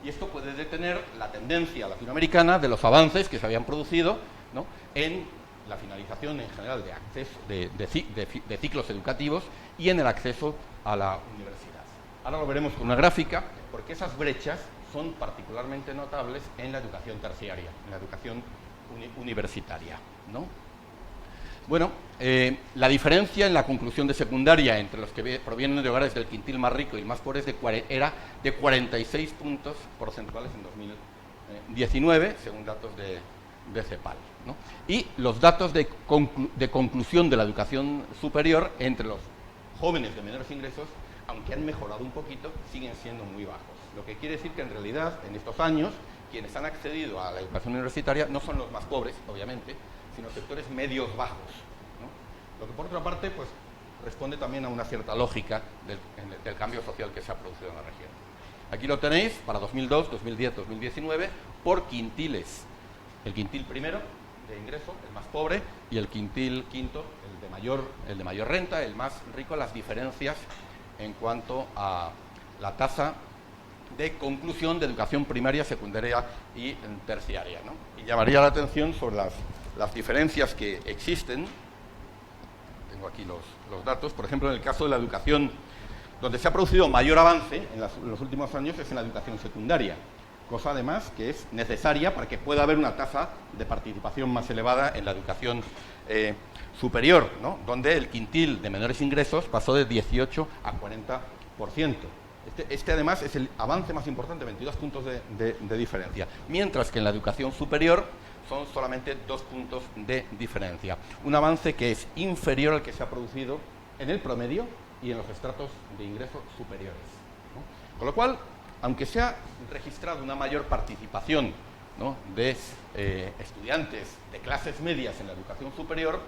Speaker 2: Y esto puede detener la tendencia latinoamericana de los avances que se habían producido, ¿no?, en la finalización en general de acceso de ciclos educativos y en el acceso a la universidad. Ahora lo veremos con una gráfica, porque esas brechas son particularmente notables en la educación terciaria, en la educación universitaria, ¿no? Bueno, la diferencia en la conclusión de secundaria entre los que provienen de hogares del quintil más rico y más pobres era de 46 puntos porcentuales en 2019, según datos de CEPAL, ¿no? Y los datos de conclusión de la educación superior entre los jóvenes de menores ingresos, aunque han mejorado un poquito, siguen siendo muy bajos. Lo que quiere decir que en realidad, en estos años, quienes han accedido a la educación universitaria no son los más pobres, obviamente, sino sectores medios bajos, ¿no? Lo que por otra parte pues responde también a una cierta lógica del cambio social que se ha producido en la región. Aquí lo tenéis para 2002, 2010, 2019 por quintiles. El quintil primero de ingreso, el más pobre, y el quintil quinto, el de mayor renta, el más rico, las diferencias en cuanto a la tasa de conclusión de educación primaria, secundaria y terciaria, ¿no? Y llamaría la atención sobre las diferencias que existen. Tengo aquí los datos. Por ejemplo, en el caso de la educación, donde se ha producido mayor avance en los últimos años es en la educación secundaria, cosa además que es necesaria para que pueda haber una tasa de participación más elevada en la educación superior, ¿no?, donde el quintil de menores ingresos pasó de 18 a 40%. Este además es el avance más importante, 22 puntos de diferencia, mientras que en la educación superior son solamente 2 puntos de diferencia. Un avance que es inferior al que se ha producido en el promedio y en los estratos de ingresos superiores, ¿no? Con lo cual, aunque se ha registrado una mayor participación, ¿no?, de estudiantes de clases medias en la educación superior,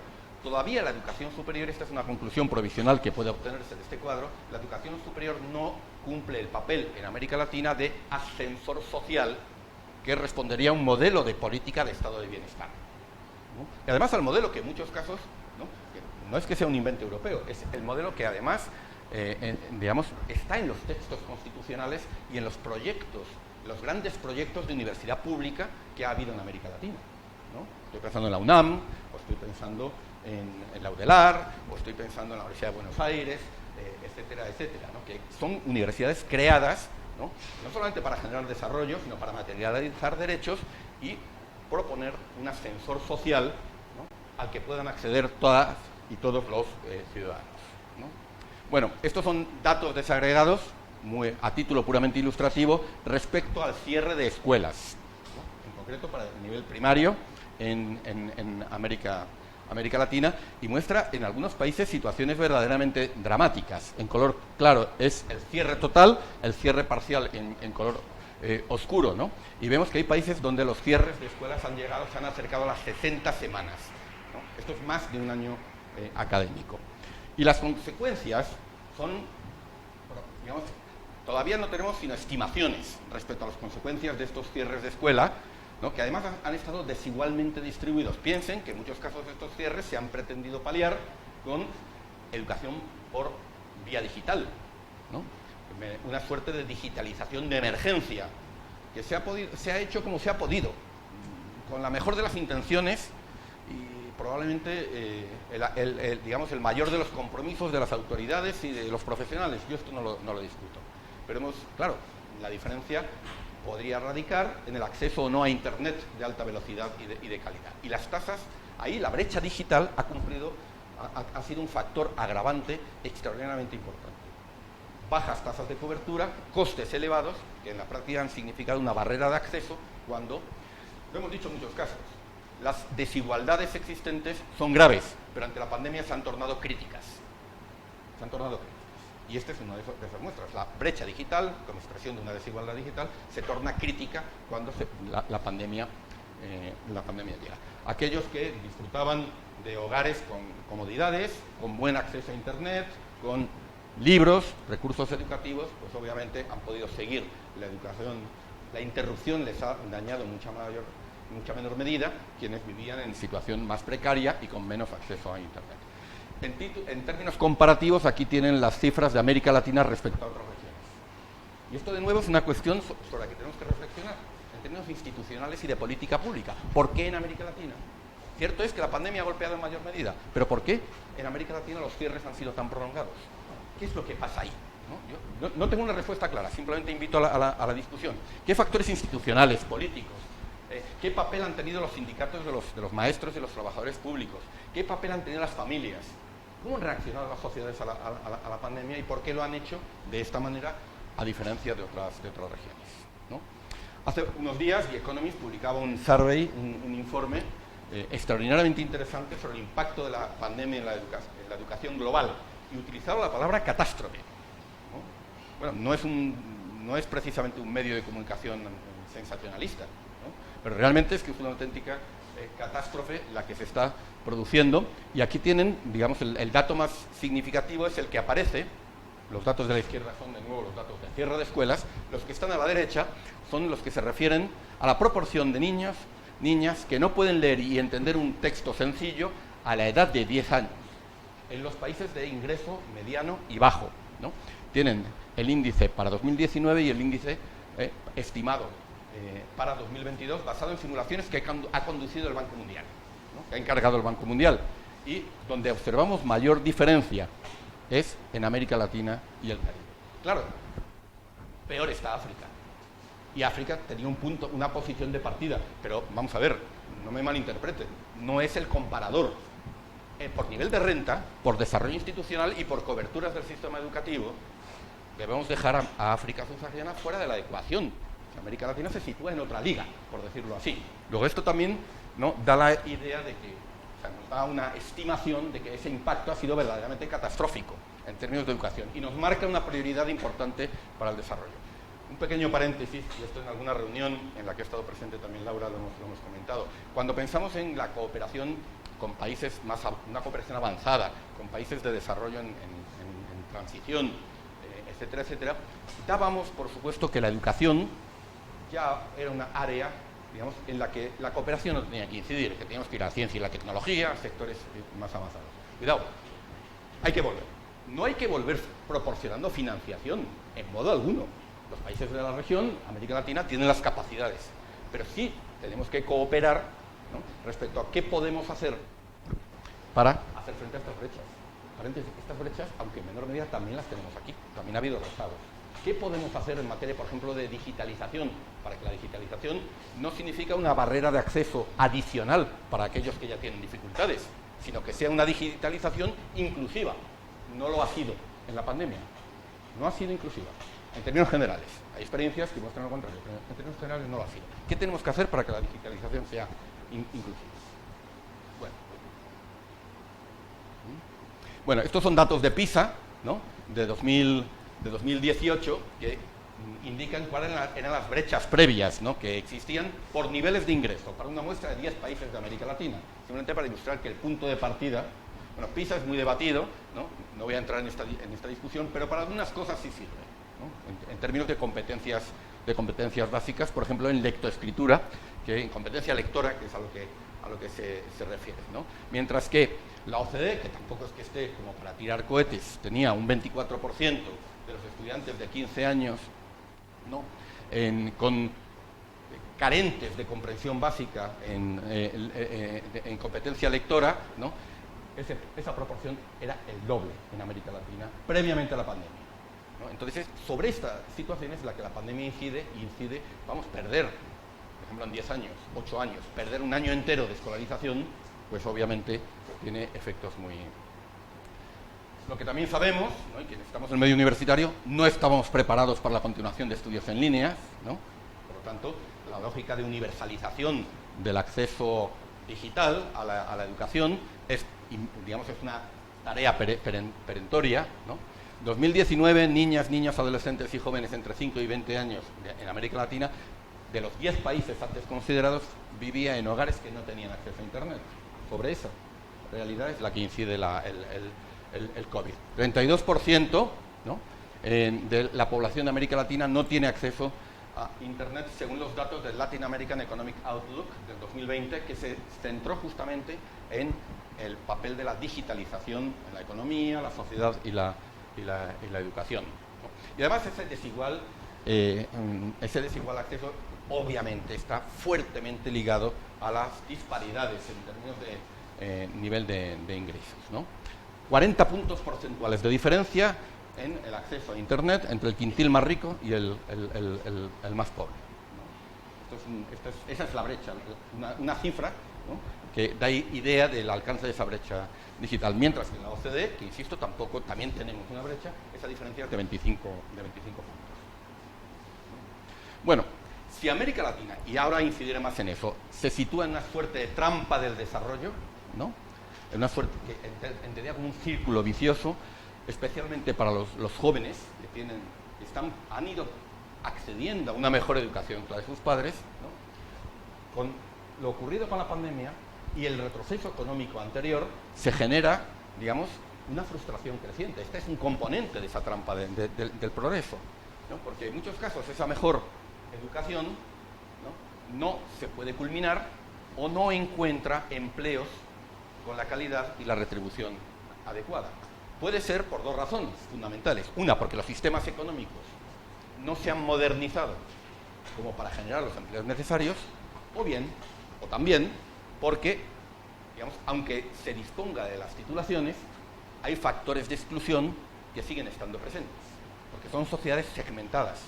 Speaker 2: todavía la educación superior, esta es una conclusión provisional que puede obtenerse de este cuadro, la educación superior no cumple el papel en América Latina de ascensor social que respondería a un modelo de política de estado de bienestar, ¿no? Y además al modelo que en muchos casos, ¿no?, que no es que sea un invento europeo, es el modelo que además, digamos, está en los textos constitucionales y en los proyectos, los grandes proyectos de universidad pública que ha habido en América Latina, ¿no? Estoy pensando en la UNAM, o estoy pensando en la UDELAR, o estoy pensando en la Universidad de Buenos Aires, etcétera, etcétera, ¿no?, que son universidades creadas, ¿no?, no solamente para generar desarrollo, sino para materializar derechos y proponer un ascensor social, ¿no?, al que puedan acceder todas y todos los ciudadanos, ¿no? Bueno, estos son datos desagregados a título puramente ilustrativo, respecto al cierre de escuelas, ¿no? En concreto para el nivel primario en América Latina, y muestra en algunos países situaciones verdaderamente dramáticas. En color claro es el cierre total, el cierre parcial en color oscuro, ¿no? Y vemos que hay países donde los cierres de escuelas se han acercado a las 60 semanas, ¿no? Esto es más de un año académico. Y las consecuencias son, digamos, todavía no tenemos sino estimaciones respecto a las consecuencias de estos cierres de escuela, ¿no? Que además han estado desigualmente distribuidos. Piensen que en muchos casos de estos cierres se han pretendido paliar con educación por vía digital, ¿no? Una suerte de digitalización de emergencia, que se ha hecho como se ha podido, con la mejor de las intenciones y probablemente digamos, el mayor de los compromisos de las autoridades y de los profesionales. Yo esto no lo discuto. Pero claro, la diferencia podría radicar en el acceso o no a Internet de alta velocidad y de calidad. Y las tasas, ahí la brecha digital ha sido un factor agravante extraordinariamente importante. Bajas tasas de cobertura, costes elevados, que en la práctica han significado una barrera de acceso cuando, lo hemos dicho en muchos casos, las desigualdades existentes son graves, pero ante la pandemia se han tornado críticas. Y esta es una de esas muestras. La brecha digital, como expresión de una desigualdad digital, se torna crítica cuando la pandemia llega. Aquellos que disfrutaban de hogares con comodidades, con buen acceso a Internet, con libros, recursos educativos, pues obviamente han podido seguir la educación. La interrupción les ha dañado en mucha menor medida quienes vivían en situación más precaria y con menos acceso a Internet. En términos comparativos, aquí tienen las cifras de América Latina respecto a otras regiones. Y esto, de nuevo, es una cuestión sobre la que tenemos que reflexionar en términos institucionales y de política pública. ¿Por qué en América Latina? Cierto es que la pandemia ha golpeado en mayor medida, pero ¿por qué en América Latina los cierres han sido tan prolongados? ¿Qué es lo que pasa ahí? ¿No? Yo no tengo una respuesta clara, simplemente invito a la discusión. ¿Qué factores institucionales, políticos, qué papel han tenido los sindicatos de los maestros y los trabajadores públicos? ¿Qué papel han tenido las familias? ¿Cómo han reaccionado las sociedades a la pandemia y por qué lo han hecho de esta manera a diferencia de otras regiones, ¿no? Hace unos días The Economist publicaba un survey, un informe extraordinariamente interesante sobre el impacto de la pandemia en la educación global, y utilizaba la palabra catástrofe, ¿no? Bueno, no es precisamente un medio de comunicación sensacionalista, ¿no? Pero realmente es que es una auténtica catástrofe la que se está produciendo. Y aquí tienen, digamos, el dato más significativo es el que aparece. Los datos de la izquierda son, de nuevo, los datos de cierre de escuelas. Los que están a la derecha son los que se refieren a la proporción de niñas que no pueden leer y entender un texto sencillo a la edad de 10 años, en los países de ingreso mediano y bajo, ¿no? Tienen el índice para 2019 y el índice estimado para 2022, basado en simulaciones que ha conducido el Banco Mundial, ¿no? Que ha encargado el Banco Mundial, y donde observamos mayor diferencia es en América Latina y el Caribe. Claro, peor está África. Y África tenía una posición de partida, pero vamos a ver, no me malinterpreten, no es el comparador. Por nivel de renta, por desarrollo institucional y por coberturas del sistema educativo, debemos dejar a África subsahariana fuera de la ecuación. América Latina se sitúa en otra liga, por decirlo así. Luego esto también, ¿no?, da la idea de que, nos da una estimación de que ese impacto ha sido verdaderamente catastrófico en términos de educación y nos marca una prioridad importante para el desarrollo. Un pequeño paréntesis, y esto en alguna reunión en la que ha estado presente también Laura lo hemos comentado. Cuando pensamos en la cooperación con países una cooperación avanzada, con países de desarrollo en transición, etcétera, etcétera, dábamos por supuesto que la educación ya era una área, digamos, en la que la cooperación no tenía que incidir, que teníamos que ir a la ciencia y la tecnología, a sectores más avanzados. Cuidado, hay que volver. No hay que volver proporcionando financiación, en modo alguno. Los países de la región, América Latina, tienen las capacidades, pero sí tenemos que cooperar, ¿no?, respecto a qué podemos hacer para hacer frente a estas brechas. Estas brechas, aunque en menor medida, también las tenemos aquí, también ha habido rezagos. ¿Qué podemos hacer en materia, por ejemplo, de digitalización? Para que la digitalización no significa una barrera de acceso adicional para aquellos que ya tienen dificultades, sino que sea una digitalización inclusiva. No lo ha sido en la pandemia. No ha sido inclusiva. En términos generales, hay experiencias que muestran lo contrario, pero en términos generales no lo ha sido. ¿Qué tenemos que hacer para que la digitalización sea inclusiva? Bueno, estos son datos de PISA, ¿no? de 2018, que indican cuáles eran las brechas previas, ¿no? que existían por niveles de ingreso, para una muestra de 10 países de América Latina. Simplemente para ilustrar que el punto de partida, bueno, PISA es muy debatido, no voy a entrar en esta discusión, pero para algunas cosas sí sirve, ¿no? en términos de competencias básicas, por ejemplo, en lectoescritura, en competencia lectora, que es a lo que se refiere, ¿no? Mientras que la OCDE, que tampoco es que esté como para tirar cohetes, tenía un 24% de los estudiantes de 15 años, ¿no? con carentes de comprensión básica en competencia lectora, ¿no? Esa proporción era el doble en América Latina previamente a la pandemia, ¿no? Entonces, sobre esta situación es la que la pandemia incide, vamos a perder, por ejemplo, en 10 años, 8 años, perder un año entero de escolarización, pues obviamente tiene efectos muy... Lo que también sabemos, ¿no? y quienes estamos en el medio universitario, no estábamos preparados para la continuación de estudios en línea, ¿no? Por lo tanto, la lógica de universalización del acceso digital a la educación es una tarea perentoria, ¿no? 2019, niñas, adolescentes y jóvenes entre 5 y 20 años en América Latina, de los 10 países antes considerados, vivía en hogares que no tenían acceso a Internet. Sobre esa realidad es la que incide el COVID. 32%, ¿no? De la población de América Latina no tiene acceso a Internet, según los datos del Latin American Economic Outlook del 2020, que se centró justamente en el papel de la digitalización en la economía, la sociedad y la educación, ¿no? Y además ese desigual acceso obviamente está fuertemente ligado a las disparidades en términos de nivel de ingresos, ¿no? 40 puntos porcentuales de diferencia en el acceso a Internet entre el quintil más rico y el más pobre, ¿no? Esa es la brecha, una cifra, ¿no? que da idea del alcance de esa brecha digital, mientras que en la OCDE, que insisto, también tenemos una brecha, esa diferencia es de 25 puntos. Bueno, si América Latina, y ahora incidiré más en eso, se sitúa en una suerte de trampa del desarrollo, ¿no? En una suerte que entendería como un círculo vicioso, especialmente para los jóvenes que han ido accediendo a una mejor educación que la de sus padres, ¿no? Con lo ocurrido con la pandemia y el retroceso económico anterior, se genera, digamos, una frustración creciente. Este es un componente de esa trampa del progreso, ¿no? Porque en muchos casos esa mejor educación no se puede culminar o no encuentra empleos con la calidad y la retribución adecuada. Puede ser por dos razones fundamentales. Una, porque los sistemas económicos no se han modernizado como para generar los empleos necesarios, o también porque, digamos, aunque se disponga de las titulaciones, hay factores de exclusión que siguen estando presentes, porque son sociedades segmentadas,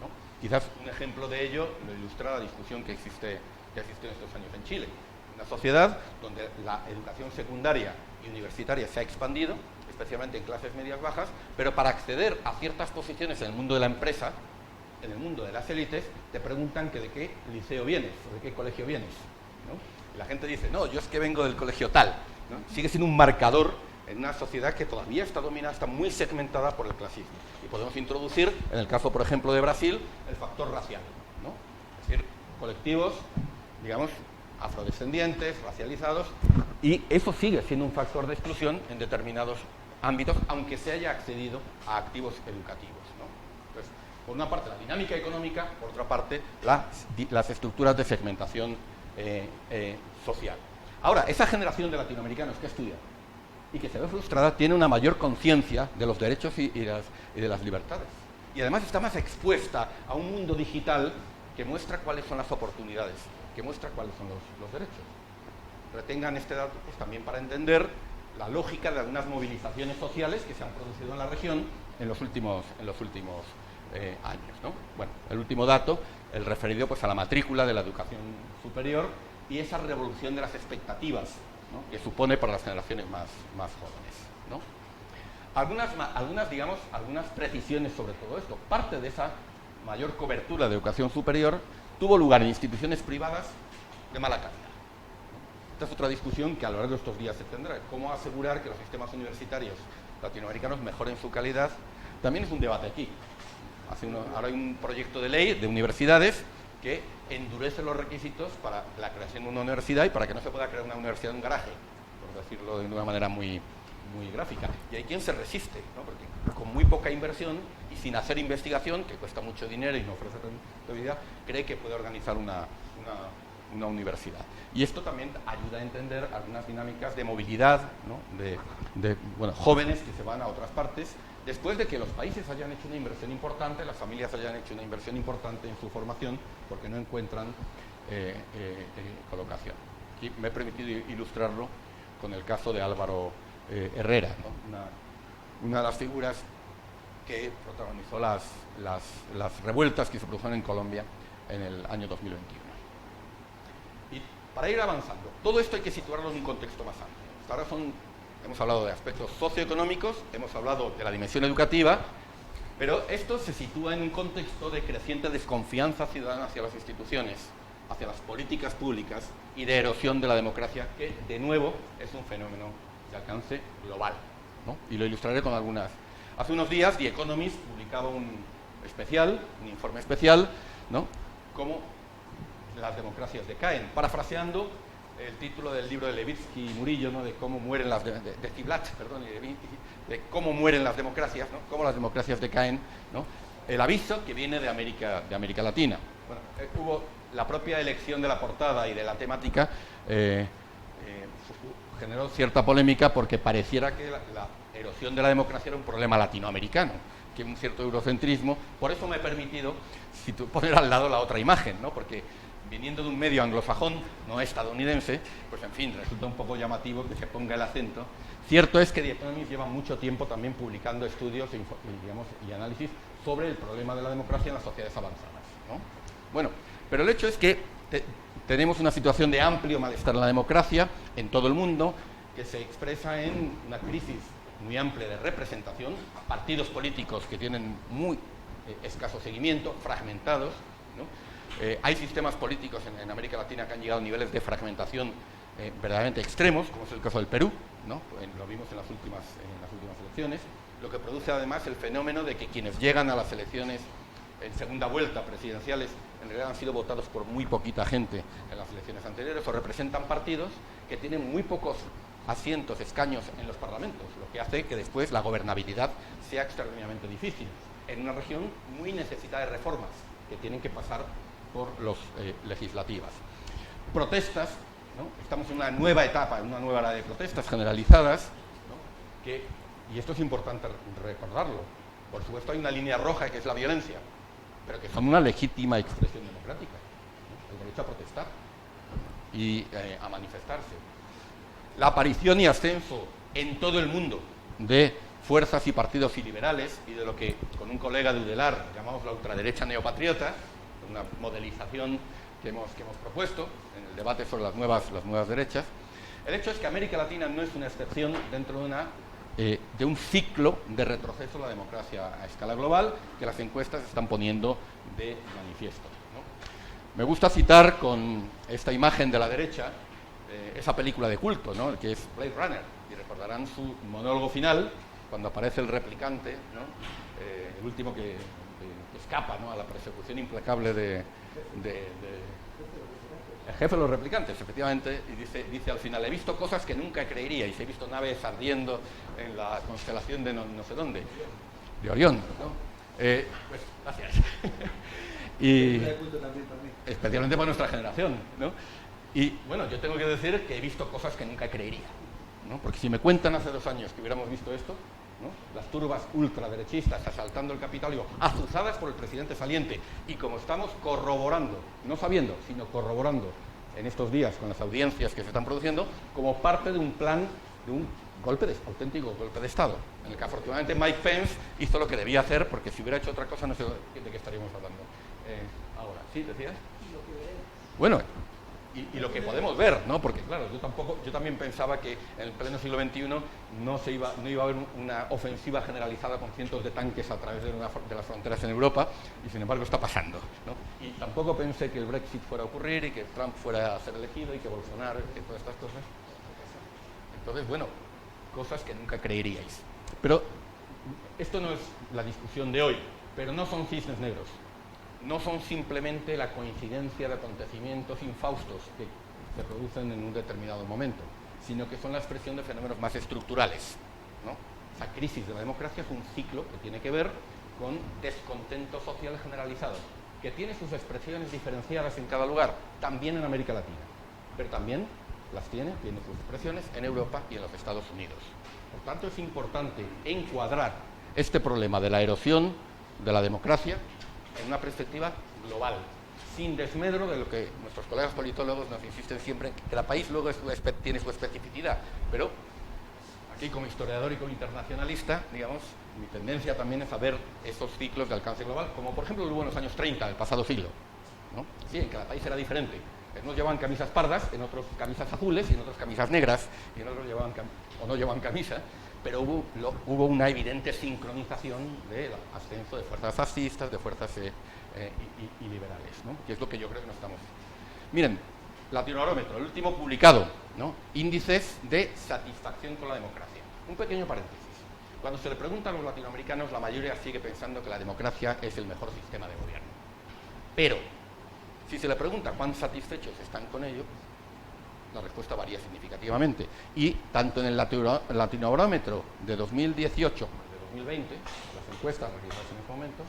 Speaker 2: ¿no? Quizás un ejemplo de ello lo ilustra la discusión que existe en estos años en Chile. Una sociedad donde la educación secundaria y universitaria se ha expandido, especialmente en clases medias bajas, pero para acceder a ciertas posiciones en el mundo de la empresa, en el mundo de las élites, te preguntan que de qué liceo vienes o de qué colegio vienes, ¿no? Y la gente dice, no, yo es que vengo del colegio tal, ¿no? Sigue siendo un marcador en una sociedad que todavía está dominada, está muy segmentada por el clasismo. Y podemos introducir, en el caso, por ejemplo, de Brasil, el factor racial, ¿no? Es decir, colectivos, digamos, afrodescendientes, racializados, y eso sigue siendo un factor de exclusión en determinados ámbitos, aunque se haya accedido a activos educativos, ¿no? Entonces, por una parte la dinámica económica, por otra parte las estructuras de segmentación social. Ahora, esa generación de latinoamericanos que estudia y que se ve frustrada tiene una mayor conciencia de los derechos y de las libertades. Y además está más expuesta a un mundo digital que muestra cuáles son las oportunidades, que muestra cuáles son los derechos. Retengan este dato pues, también para entender la lógica de algunas movilizaciones sociales que se han producido en la región en los últimos años, ¿no? Bueno, el último dato, el referido pues, a la matrícula de la educación superior y esa revolución de las expectativas, ¿no? que supone para las generaciones más jóvenes, ¿no? algunas precisiones sobre todo esto. Parte de esa mayor cobertura de educación superior tuvo lugar en instituciones privadas de mala calidad. Esta es otra discusión que a lo largo de estos días se tendrá. Cómo asegurar que los sistemas universitarios latinoamericanos mejoren su calidad también es un debate aquí. Ahora hay un proyecto de ley de universidades que endurece los requisitos para la creación de una universidad y para que no se pueda crear una universidad en un garaje, por decirlo de una manera muy gráfica. Y hay quien se resiste, ¿no? Porque con muy poca inversión y sin hacer investigación, que cuesta mucho dinero y no ofrece rentabilidad, cree que puede organizar una universidad. Y esto también ayuda a entender algunas dinámicas de movilidad, ¿no? de jóvenes que se van a otras partes, después de que los países hayan hecho una inversión importante, las familias hayan hecho una inversión importante en su formación, porque no encuentran colocación. Y me he permitido ilustrarlo con el caso de Álvaro Herrera, ¿no? Una de las figuras que protagonizó las revueltas que se produjeron en Colombia en el año 2021. Y para ir avanzando, todo esto hay que situarlo en un contexto más amplio. Hasta ahora hemos hablado de aspectos socioeconómicos, hemos hablado de la dimensión educativa, pero esto se sitúa en un contexto de creciente desconfianza ciudadana hacia las instituciones, hacia las políticas públicas y de erosión de la democracia, que de nuevo es un fenómeno de alcance global, ¿no? Y lo ilustraré con algunas. Hace unos días The Economist publicaba un informe especial, ¿no? Cómo las democracias decaen, parafraseando el título del libro de Levitsky y Murillo, ¿no? De cómo mueren de Ziblatt, perdón, de cómo mueren las democracias, ¿no? Cómo las democracias decaen, ¿no? El aviso que viene de América Latina. Bueno, hubo la propia elección de la portada y de la temática generó cierta polémica porque pareciera que la erosión de la democracia era un problema latinoamericano, que un cierto eurocentrismo. Por eso me he permitido poner al lado la otra imagen, ¿no? Porque viniendo de un medio anglosajón, no estadounidense, pues en fin, resulta un poco llamativo que se ponga el acento. Cierto es que The Economist lleva mucho tiempo también publicando estudios y análisis sobre el problema de la democracia en las sociedades avanzadas, ¿no? Bueno, pero el hecho es que tenemos una situación de amplio malestar en la democracia en todo el mundo, que se expresa en una crisis muy amplia de representación, partidos políticos que tienen muy escaso seguimiento, fragmentados, ¿no? Hay sistemas políticos en América Latina que han llegado a niveles de fragmentación verdaderamente extremos, como es el caso del Perú, ¿no? Lo vimos en las últimas elecciones, lo que produce además el fenómeno de que quienes llegan a las elecciones en segunda vuelta presidenciales en realidad han sido votados por muy poquita gente en las elecciones anteriores, o representan partidos que tienen muy pocos asientos, escaños en los parlamentos, lo que hace que después la gobernabilidad sea extraordinariamente difícil en una región muy necesitada de reformas que tienen que pasar por los legislativas. Protestas, ¿no? Estamos en una nueva etapa, en una nueva era de protestas generalizadas, ¿no? Y esto es importante recordarlo. Por supuesto hay una línea roja que es la violencia, pero que son una legítima expresión democrática, ¿no? El derecho a protestar y a manifestarse. La aparición y ascenso en todo el mundo de fuerzas y partidos iliberales y de lo que con un colega de Udelar llamamos la ultraderecha neopatriota, una modelización que hemos propuesto en el debate sobre las nuevas derechas. El hecho es que América Latina no es una excepción dentro de un ciclo de retroceso de la democracia a escala global que las encuestas están poniendo de manifiesto, ¿no? Me gusta citar con esta imagen de la derecha esa película de culto, ¿no? Que es Blade Runner, y recordarán su monólogo final cuando aparece el replicante, ¿no? El último que escapa, ¿no? A la persecución implacable de el jefe de los replicantes, efectivamente, y dice al final: he visto cosas que nunca creería, y se he visto naves ardiendo en la constelación de no sé dónde, de Orión, ¿no? Pues gracias. Y especialmente para nuestra generación, ¿no? Y bueno, yo tengo que decir que he visto cosas que nunca creería, ¿no? Porque si me cuentan hace 2 años que hubiéramos visto esto, ¿no? Las turbas ultraderechistas asaltando el Capitolio, azuzadas por el presidente saliente, y como estamos corroborando, no sabiendo, sino corroborando en estos días con las audiencias que se están produciendo, como parte de un plan de un auténtico golpe de Estado, en el que afortunadamente Mike Pence hizo lo que debía hacer, porque si hubiera hecho otra cosa no sé de qué estaríamos hablando. Ahora, ¿sí decías? Bueno, y lo que podemos ver, ¿no? Porque claro, yo también pensaba que en el pleno siglo XXI no iba a haber una ofensiva generalizada con cientos de tanques a través de las fronteras en Europa, y sin embargo está pasando, ¿no? Y tampoco pensé que el Brexit fuera a ocurrir y que Trump fuera a ser elegido y que Bolsonaro y que todas estas cosas. Entonces, bueno, cosas que nunca creeríais. Pero esto no es la discusión de hoy, pero no son cisnes negros. No son simplemente la coincidencia de acontecimientos infaustos que se producen en un determinado momento, sino que son la expresión de fenómenos más estructurales, ¿no? Esa crisis de la democracia es un ciclo que tiene que ver con descontento social generalizado, que tiene sus expresiones diferenciadas en cada lugar, también en América Latina, pero también tiene sus expresiones en Europa y en los Estados Unidos. Por tanto, es importante encuadrar este problema de la erosión de la democracia en una perspectiva global, sin desmedro de lo que nuestros colegas politólogos nos insisten siempre, en que cada país luego tiene su especificidad, pero aquí como historiador y como internacionalista, digamos, mi tendencia también es a ver esos ciclos de alcance global, como por ejemplo hubo en los años 30 del pasado siglo, ¿no? Sí, en cada país era diferente. Unos llevaban camisas pardas, en otros camisas azules, y en otros camisas negras, y en otros no llevaban camisa, pero hubo una evidente sincronización del ascenso de fuerzas fascistas, de fuerzas y liberales, ¿no? Que es lo que yo creo que no estamos. Miren, Latinobarómetro, el último publicado, ¿no? Índices de satisfacción con la democracia. Un pequeño paréntesis. Cuando se le pregunta a los latinoamericanos, la mayoría sigue pensando que la democracia es el mejor sistema de gobierno. Pero, si se le pregunta cuán satisfechos están con ello, la respuesta varía significativamente. Y tanto en el Latinobarómetro de 2018 como el de 2020, las encuestas realizadas en ese momento,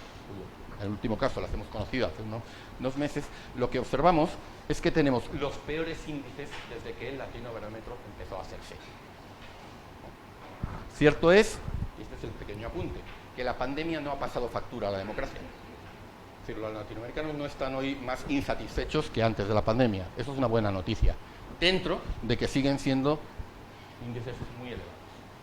Speaker 2: en el último caso las hemos conocido hace unos meses, lo que observamos es que tenemos los peores índices desde que el Latinobarómetro empezó a hacerse. Cierto es, y este es el pequeño apunte, que la pandemia no ha pasado factura a la democracia. Es decir, los latinoamericanos no están hoy más insatisfechos que antes de la pandemia. Eso es una buena noticia, dentro de que siguen siendo índices muy elevados,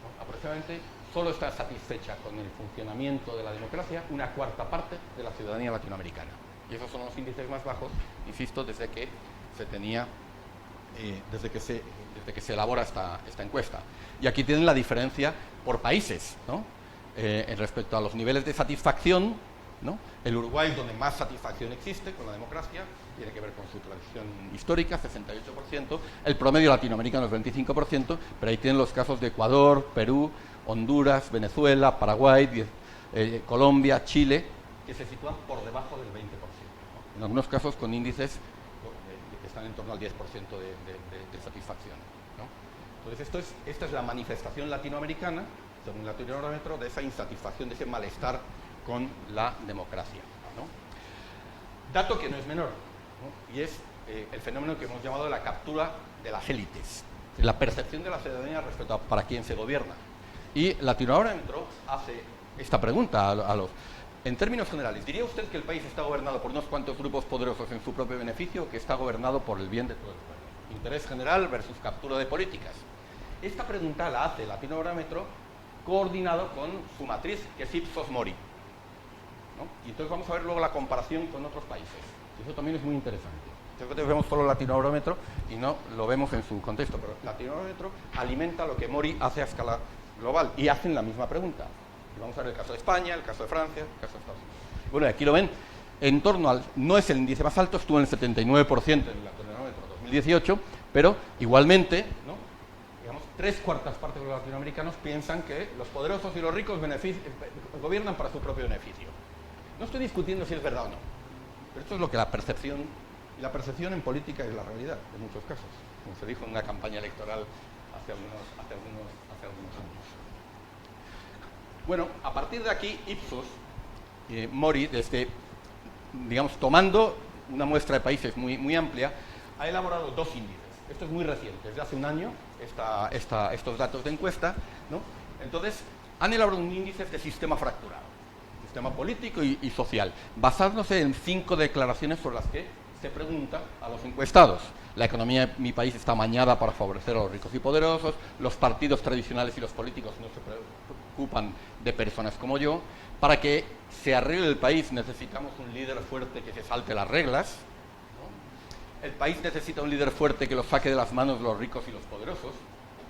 Speaker 2: ¿no? Aproximadamente solo está satisfecha con el funcionamiento de la democracia una cuarta parte de la ciudadanía latinoamericana. Y esos son los índices más bajos, insisto, desde que se elabora esta encuesta. Y aquí tienen la diferencia por países, ¿no? Respecto a los niveles de satisfacción, ¿no? El Uruguay es donde más satisfacción existe con la democracia, tiene que ver con su tradición histórica, 68%, el promedio latinoamericano es 25%, pero ahí tienen los casos de Ecuador, Perú, Honduras, Venezuela, Paraguay, Colombia, Chile, que se sitúan por debajo del 20%, ¿no? En algunos casos con índices que están en torno al 10% de satisfacción, ¿no? Entonces esta es la manifestación latinoamericana, según el Latinobarómetro, de esa insatisfacción, de ese malestar con la democracia, ¿no? Dato que no es menor, ¿no? Y es el fenómeno que hemos llamado la captura de las élites, la percepción de la ciudadanía respecto a para quién se gobierna. Y Latinobarómetro hace esta pregunta a los... En términos generales, ¿diría usted que el país está gobernado por unos cuantos grupos poderosos en su propio beneficio o que está gobernado por el bien de todo el pueblo? Interés general versus captura de políticas. Esta pregunta la hace Latinobarómetro coordinado con su matriz, que es Ipsos Mori, ¿no? Y entonces vamos a ver luego la comparación con otros países. Eso también es muy interesante. Entonces vemos solo el Latinobarómetro y no lo vemos en su contexto, pero el Latinobarómetro alimenta lo que Mori hace a escala global y hacen la misma pregunta. Y vamos a ver el caso de España, el caso de Francia, el caso de Estados Unidos. Bueno, aquí lo ven, en torno al... No es el índice más alto, estuvo en el 79% en el Latinobarómetro 2018, pero igualmente, ¿no? Digamos, 3/4 partes de los latinoamericanos piensan que los poderosos y los ricos gobiernan para su propio beneficio. No estoy discutiendo si es verdad o no, pero esto es lo que la percepción, y la percepción en política es la realidad, en muchos casos, como se dijo en una campaña electoral hace algunos años. Bueno, a partir de aquí, Ipsos, Mori, digamos, tomando una muestra de países muy amplia, ha elaborado 2 índices. Esto es muy reciente, desde hace un año, estos datos de encuesta, ¿no? Entonces, han elaborado un índice de sistema fracturado, sistema político y social, basándose en 5 declaraciones sobre las que se pregunta a los encuestados. La economía de mi país está amañada para favorecer a los ricos y poderosos, los partidos tradicionales y los políticos no se preocupan de personas como yo, para que se arregle el país necesitamos un líder fuerte que se salte las reglas, ¿no? El país necesita un líder fuerte que lo saque de las manos de los ricos y los poderosos,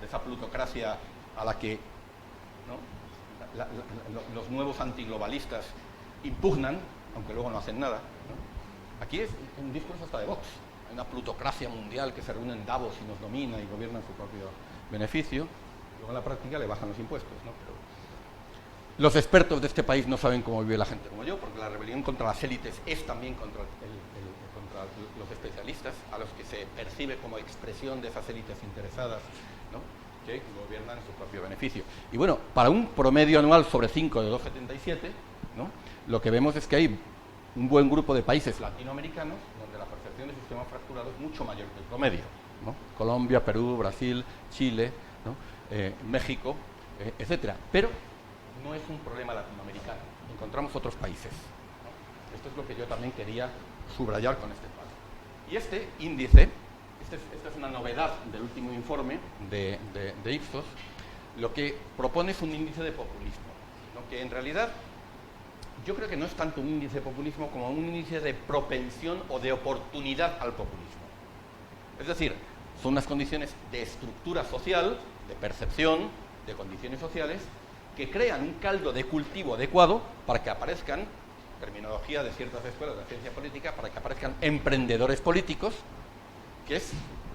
Speaker 2: de esa plutocracia a la que, ¿no?, los nuevos antiglobalistas impugnan, aunque luego no hacen nada, ¿no? Aquí es un discurso hasta de Vox. Hay una plutocracia mundial que se reúne en Davos y nos domina y gobierna en su propio beneficio. Luego en la práctica le bajan los impuestos, ¿no? Pero los expertos de este país no saben cómo vive la gente como yo, porque la rebelión contra las élites es también contra los especialistas, a los que se percibe como expresión de esas élites interesadas, ¿no?, que gobiernan en su propio beneficio. Y bueno, para un promedio anual sobre 5 de 2,77, ¿no?, lo que vemos es que hay un buen grupo de países latinoamericanos donde la percepción del sistema fracturado es mucho mayor que el promedio, ¿no? Colombia, Perú, Brasil, Chile, ¿no?, México, etcétera. Pero no es un problema latinoamericano, encontramos otros países, ¿no? Esto es lo que yo también quería subrayar con este cuadro. Y este índice, esta es una novedad del último informe de Ipsos, lo que propone es un índice de populismo, ¿no?, que en realidad yo creo que no es tanto un índice de populismo como un índice de propensión o de oportunidad al populismo. Es decir, son unas condiciones de estructura social, de percepción, de condiciones sociales, que crean un caldo de cultivo adecuado para que aparezcan, terminología de ciertas escuelas de ciencia política, para que aparezcan emprendedores políticos que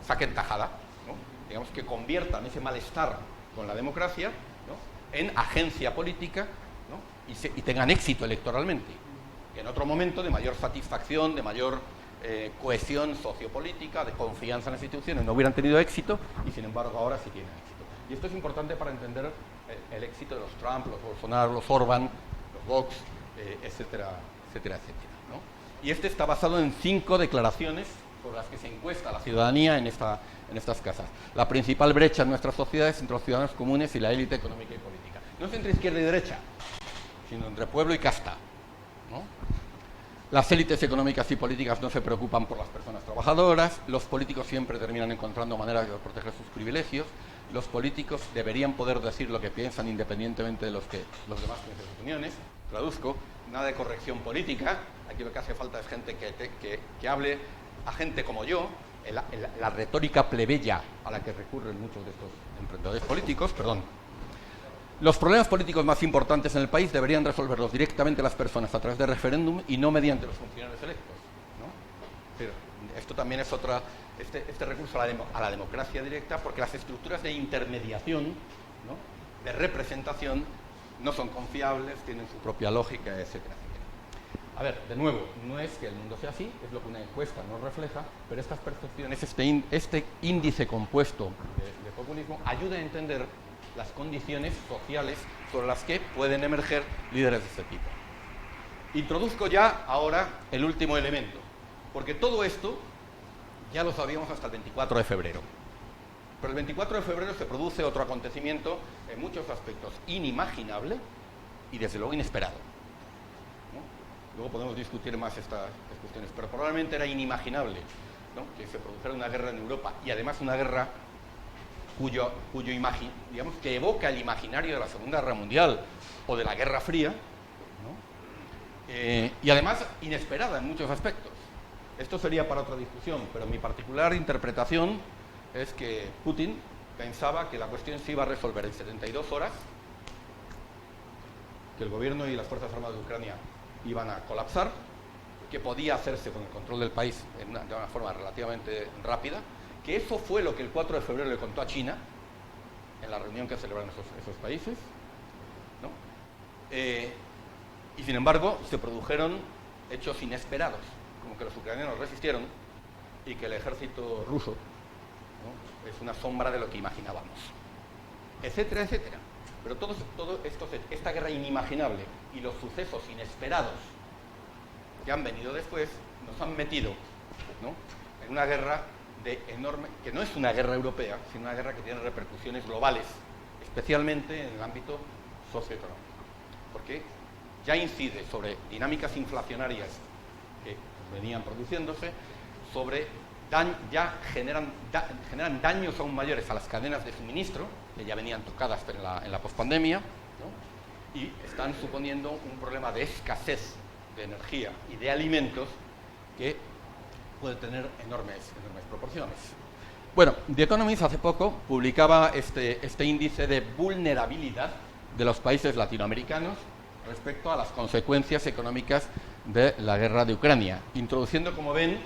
Speaker 2: saquen tajada, ¿no?, digamos, que conviertan ese malestar con la democracia, ¿no?, en agencia política, ¿no?, y tengan éxito electoralmente, que en otro momento de mayor satisfacción, de mayor cohesión sociopolítica, de confianza en las instituciones, no hubieran tenido éxito, y sin embargo ahora sí tienen éxito. Y esto es importante para entender el éxito de los Trump, los Bolsonaro, los Orbán, los Vox, etcétera, etcétera, etcétera, ¿no? Y este está basado en 5 declaraciones por las que se encuesta a la ciudadanía en estas casas. La principal brecha en nuestra sociedad es entre los ciudadanos comunes y la élite económica y política. No es entre izquierda y derecha, sino entre pueblo y casta, ¿no? Las élites económicas y políticas no se preocupan por las personas trabajadoras, los políticos siempre terminan encontrando maneras de proteger sus privilegios, los políticos deberían poder decir lo que piensan independientemente de los demás piensen sus opiniones. Traduzco, nada de corrección política, aquí lo que hace falta es gente que hable a gente como yo, la retórica plebeya a la que recurren muchos de estos emprendedores políticos, perdón. Los problemas políticos más importantes en el país deberían resolverlos directamente las personas a través de referéndum y no mediante los funcionarios electos, ¿no? Pero esto también es este recurso a la democracia directa, porque las estructuras de intermediación, ¿no?, de representación, no son confiables, tienen su propia lógica, etcétera, etcétera. A ver, de nuevo, no es que el mundo sea así, es lo que una encuesta nos refleja, pero estas percepciones, este índice compuesto de populismo, ayuda a entender las condiciones sociales sobre las que pueden emerger líderes de este tipo. Introduzco ya ahora el último elemento, porque todo esto ya lo sabíamos hasta el 24 de febrero. Pero el 24 de febrero se produce otro acontecimiento en muchos aspectos inimaginable y desde luego inesperado, ¿no? Luego podemos discutir más estas cuestiones, pero probablemente era inimaginable, ¿no?, que se produjera una guerra en Europa, y además una guerra cuyo digamos, que evoca el imaginario de la Segunda Guerra Mundial o de la Guerra Fría, ¿no?, y además inesperada en muchos aspectos. Esto sería para otra discusión, pero mi particular interpretación es que Putin pensaba que la cuestión se iba a resolver en 72 horas, que el gobierno y las Fuerzas Armadas de Ucrania iban a colapsar, que podía hacerse con el control del país de una forma relativamente rápida, que eso fue lo que el 4 de febrero le contó a China en la reunión que celebraron esos países, ¿no? Y sin embargo se produjeron hechos inesperados, como que los ucranianos resistieron y que el ejército ruso, ¿no?, es una sombra de lo que imaginábamos, etcétera, etcétera. Pero todo esto, esta guerra inimaginable y los sucesos inesperados que han venido después nos han metido, ¿no?, en una guerra que no es una guerra europea, sino una guerra que tiene repercusiones globales, especialmente en el ámbito socioeconómico, porque ya incide sobre dinámicas inflacionarias que venían produciéndose, ya generan daños aún mayores a las cadenas de suministro, que ya venían tocadas en la pospandemia, ¿no?, y están suponiendo un problema de escasez de energía y de alimentos que puede tener enormes proporciones. Bueno, The Economist hace poco publicaba este índice de vulnerabilidad de los países latinoamericanos respecto a las consecuencias económicas de la guerra de Ucrania, introduciendo, como ven,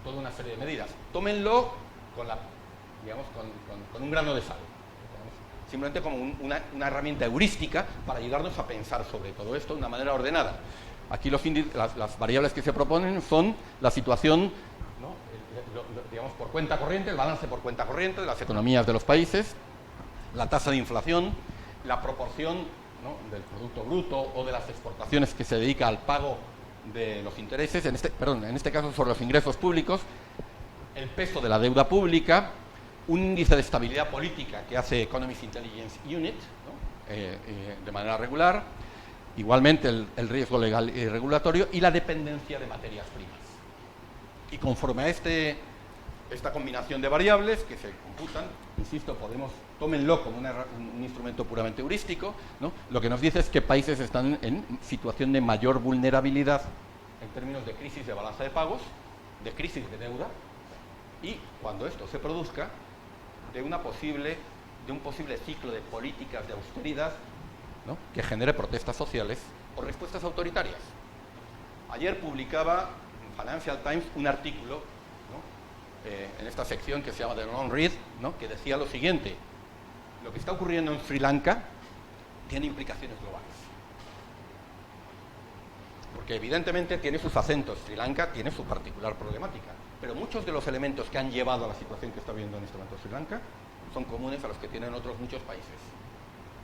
Speaker 2: toda una serie de medidas. Tómenlo con un grano de sal, simplemente como una herramienta heurística para ayudarnos a pensar sobre todo esto de una manera ordenada. Aquí las variables que se proponen son la situación, ¿no?, digamos, por cuenta corriente, el balance por cuenta corriente de las economías de los países, la tasa de inflación, la proporción, ¿no?, del Producto Bruto o de las exportaciones que se dedica al pago de los intereses, en este caso sobre los ingresos públicos, el peso de la deuda pública, un índice de estabilidad política que hace Economist Intelligence Unit, ¿no?, de manera regular, igualmente el riesgo legal y regulatorio y la dependencia de materias primas. Y conforme a esta combinación de variables que se computan, insisto, tómenlo como un instrumento puramente heurístico, ¿no?, lo que nos dice es que países están en situación de mayor vulnerabilidad en términos de crisis de balanza de pagos, de crisis de deuda, y cuando esto se produzca, de un posible ciclo de políticas de austeridad, ¿no?, que genere protestas sociales o respuestas autoritarias. Ayer publicaba en Financial Times un artículo, ¿no?, en esta sección que se llama The Long Read, ¿no?, que decía lo siguiente: lo que está ocurriendo en Sri Lanka tiene implicaciones globales. Porque evidentemente tiene sus acentos, Sri Lanka tiene su particular problemática, pero muchos de los elementos que han llevado a la situación que está viviendo en este momento Sri Lanka son comunes a los que tienen otros muchos países,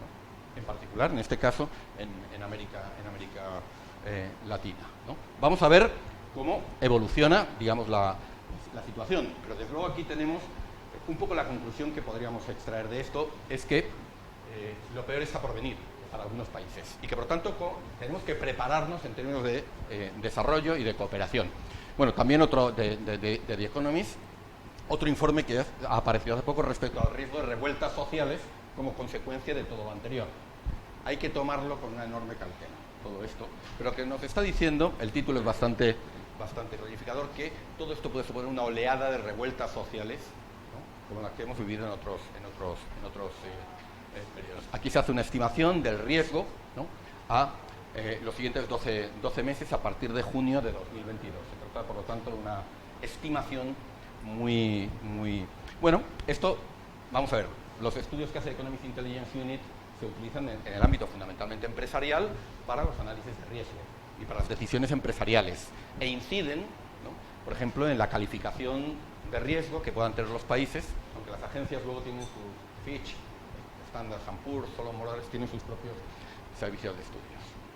Speaker 2: ¿no?, en particular, en este caso, en América Latina, ¿no? Vamos a ver cómo evoluciona, digamos, la situación, pero desde luego aquí tenemos un poco la conclusión que podríamos extraer de esto, es que lo peor está por venir para algunos países y que, por tanto, tenemos que prepararnos en términos de desarrollo y de cooperación. Bueno, también otro de The Economist, otro informe que ha aparecido hace poco respecto al riesgo de revueltas sociales como consecuencia de todo lo anterior. Hay que tomarlo con una enorme cautela, todo esto, pero que nos está diciendo, el título es bastante clarificador, que todo esto puede suponer una oleada de revueltas sociales, ¿no?, como las que hemos vivido en otros periodos. Aquí se hace una estimación del riesgo, ¿no?, a los siguientes 12 meses a partir de junio de 2022. Se trata, por lo tanto, de una estimación muy... Bueno, esto, vamos a ver, los estudios que hace Economist Intelligence Unit se utilizan en el ámbito fundamentalmente empresarial para los análisis de riesgo y para las decisiones empresariales e inciden, ¿no?, por ejemplo, en la calificación de riesgo que puedan tener los países, aunque las agencias luego tienen su Fitch, Standard & Poor's, Solomon Morales tienen sus propios servicios de estudios.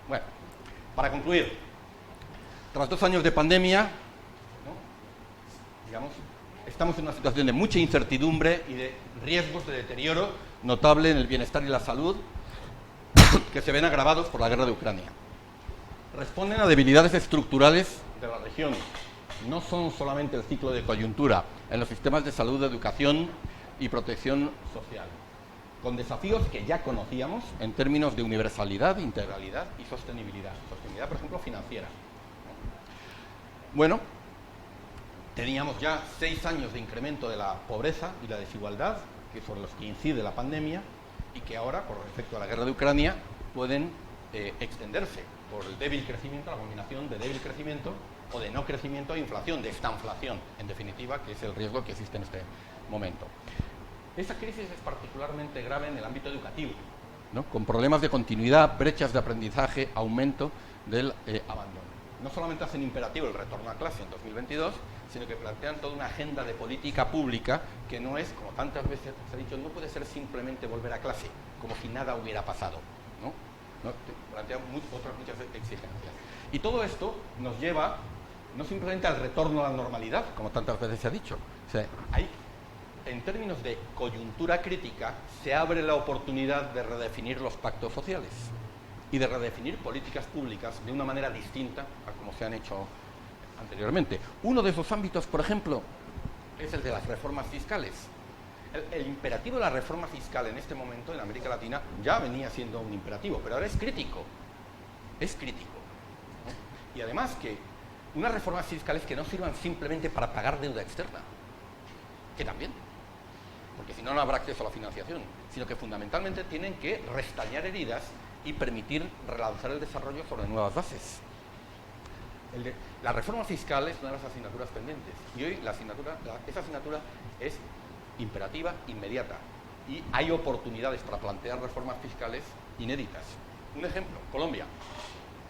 Speaker 2: Bueno, para concluir, tras 2 años de pandemia, ¿no?, digamos, estamos en una situación de mucha incertidumbre y de riesgos de deterioro notable en el bienestar y la salud que se ven agravados por la guerra de Ucrania. Responden a debilidades estructurales de la región. No son solamente el ciclo de coyuntura en los sistemas de salud, educación y protección social, con desafíos que ya conocíamos en términos de universalidad, integralidad y sostenibilidad. Sostenibilidad, por ejemplo, financiera. Bueno, teníamos ya 6 años de incremento de la pobreza y la desigualdad, que sobre los que incide la pandemia, y que ahora, por respecto a la guerra de Ucrania, pueden extenderse por el débil crecimiento, la combinación de débil crecimiento o de no crecimiento e inflación, de estanflación, en definitiva, que es el riesgo que existe en este momento. Esta crisis es particularmente grave en el ámbito educativo, ¿no?, con problemas de continuidad, brechas de aprendizaje, aumento del abandono. No solamente hacen imperativo el retorno a clase en 2022, sino que plantean toda una agenda de política pública que no es, como tantas veces se ha dicho, no puede ser simplemente volver a clase, como si nada hubiera pasado, ¿no? Plantean otras muchas exigencias. Y todo esto nos lleva no simplemente al retorno a la normalidad, como tantas veces se ha dicho. O sea, en términos de coyuntura crítica, se abre la oportunidad de redefinir los pactos sociales y de redefinir políticas públicas de una manera distinta a como se han hecho anteriormente. Uno de esos ámbitos, por ejemplo, es el de las reformas fiscales. El imperativo de la reforma fiscal en este momento en América Latina ya venía siendo un imperativo, pero ahora es crítico. Es crítico, ¿no? Y además que unas reformas fiscales que no sirvan simplemente para pagar deuda externa, que también, porque si no, no habrá acceso a la financiación, sino que fundamentalmente tienen que restañar heridas y permitir relanzar el desarrollo sobre nuevas bases. La reforma fiscal es una de las asignaturas pendientes y hoy esa asignatura es imperativa, inmediata, y hay oportunidades para plantear reformas fiscales inéditas. Un ejemplo, Colombia.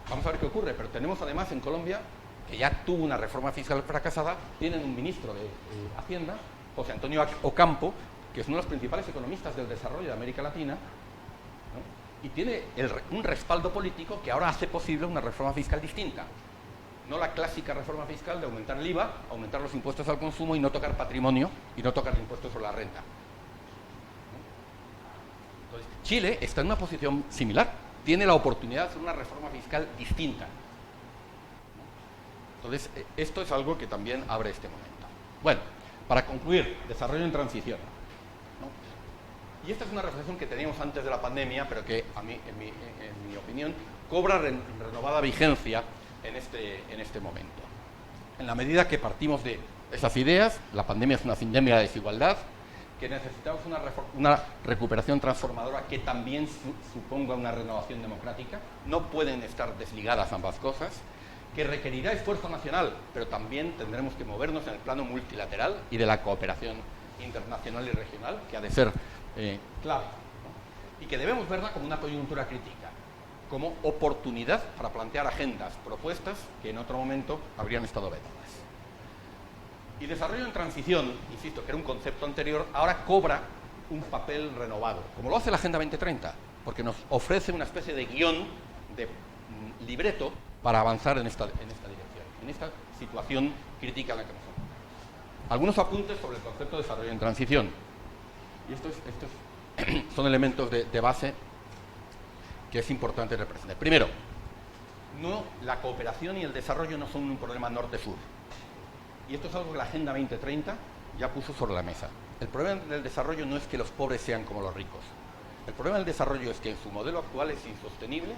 Speaker 2: Vamos a ver qué ocurre, pero tenemos además en Colombia, que ya tuvo una reforma fiscal fracasada, tienen un ministro de Hacienda, José Antonio Ocampo, que es uno de los principales economistas del desarrollo de América Latina, ¿no? Y tiene un respaldo político que ahora hace posible una reforma fiscal distinta. No la clásica reforma fiscal de aumentar el IVA, aumentar los impuestos al consumo y no tocar patrimonio y no tocar impuestos sobre la renta. Entonces, Chile está en una posición similar. Tiene la oportunidad de hacer una reforma fiscal distinta. Entonces, esto es algo que también abre este momento. Bueno, para concluir, desarrollo en transición, ¿no? Y esta es una reflexión que teníamos antes de la pandemia, pero que a mí, en mi opinión, cobra renovada vigencia en este momento. En la medida que partimos de esas ideas, la pandemia es una pandemia de desigualdad, que necesitamos una recuperación transformadora que también suponga una renovación democrática, no pueden estar desligadas ambas cosas, que requerirá esfuerzo nacional, pero también tendremos que movernos en el plano multilateral y de la cooperación internacional y regional, que ha de ser clave, ¿no? Y que debemos verla como una coyuntura crítica, como oportunidad para plantear agendas, propuestas que en otro momento habrían estado vetadas. Y desarrollo en transición, insisto, que era un concepto anterior, ahora cobra un papel renovado, como lo hace la Agenda 2030, porque nos ofrece una especie de guión, de libreto, para avanzar en esta dirección, en esta situación crítica en la que nos encontramos. Algunos apuntes sobre el concepto de desarrollo en transición. Y estos son elementos de base que es importante representar. Primero, la cooperación y el desarrollo no son un problema norte-sur. Y esto es algo que la Agenda 2030 ya puso sobre la mesa. El problema del desarrollo no es que los pobres sean como los ricos. El problema del desarrollo es que en su modelo actual es insostenible,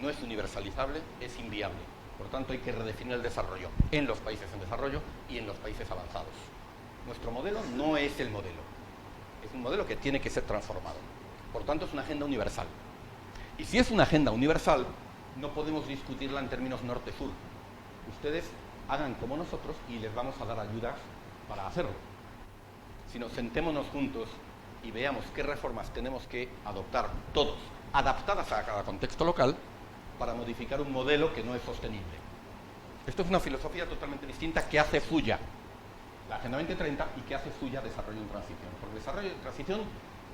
Speaker 2: no es universalizable, es inviable. Por tanto, hay que redefinir el desarrollo en los países en desarrollo y en los países avanzados. Nuestro modelo no es el modelo. Es un modelo que tiene que ser transformado. Por tanto, es una agenda universal. Y si es una agenda universal, no podemos discutirla en términos norte-sur. Ustedes hagan como nosotros y les vamos a dar ayudas para hacerlo. Sino sentémonos juntos y veamos qué reformas tenemos que adoptar todos, adaptadas a cada contexto local, para modificar un modelo que no es sostenible. Esto es una filosofía totalmente distinta que hace suya la Agenda 2030 y que hace suya desarrollo en transición. Porque desarrollo en transición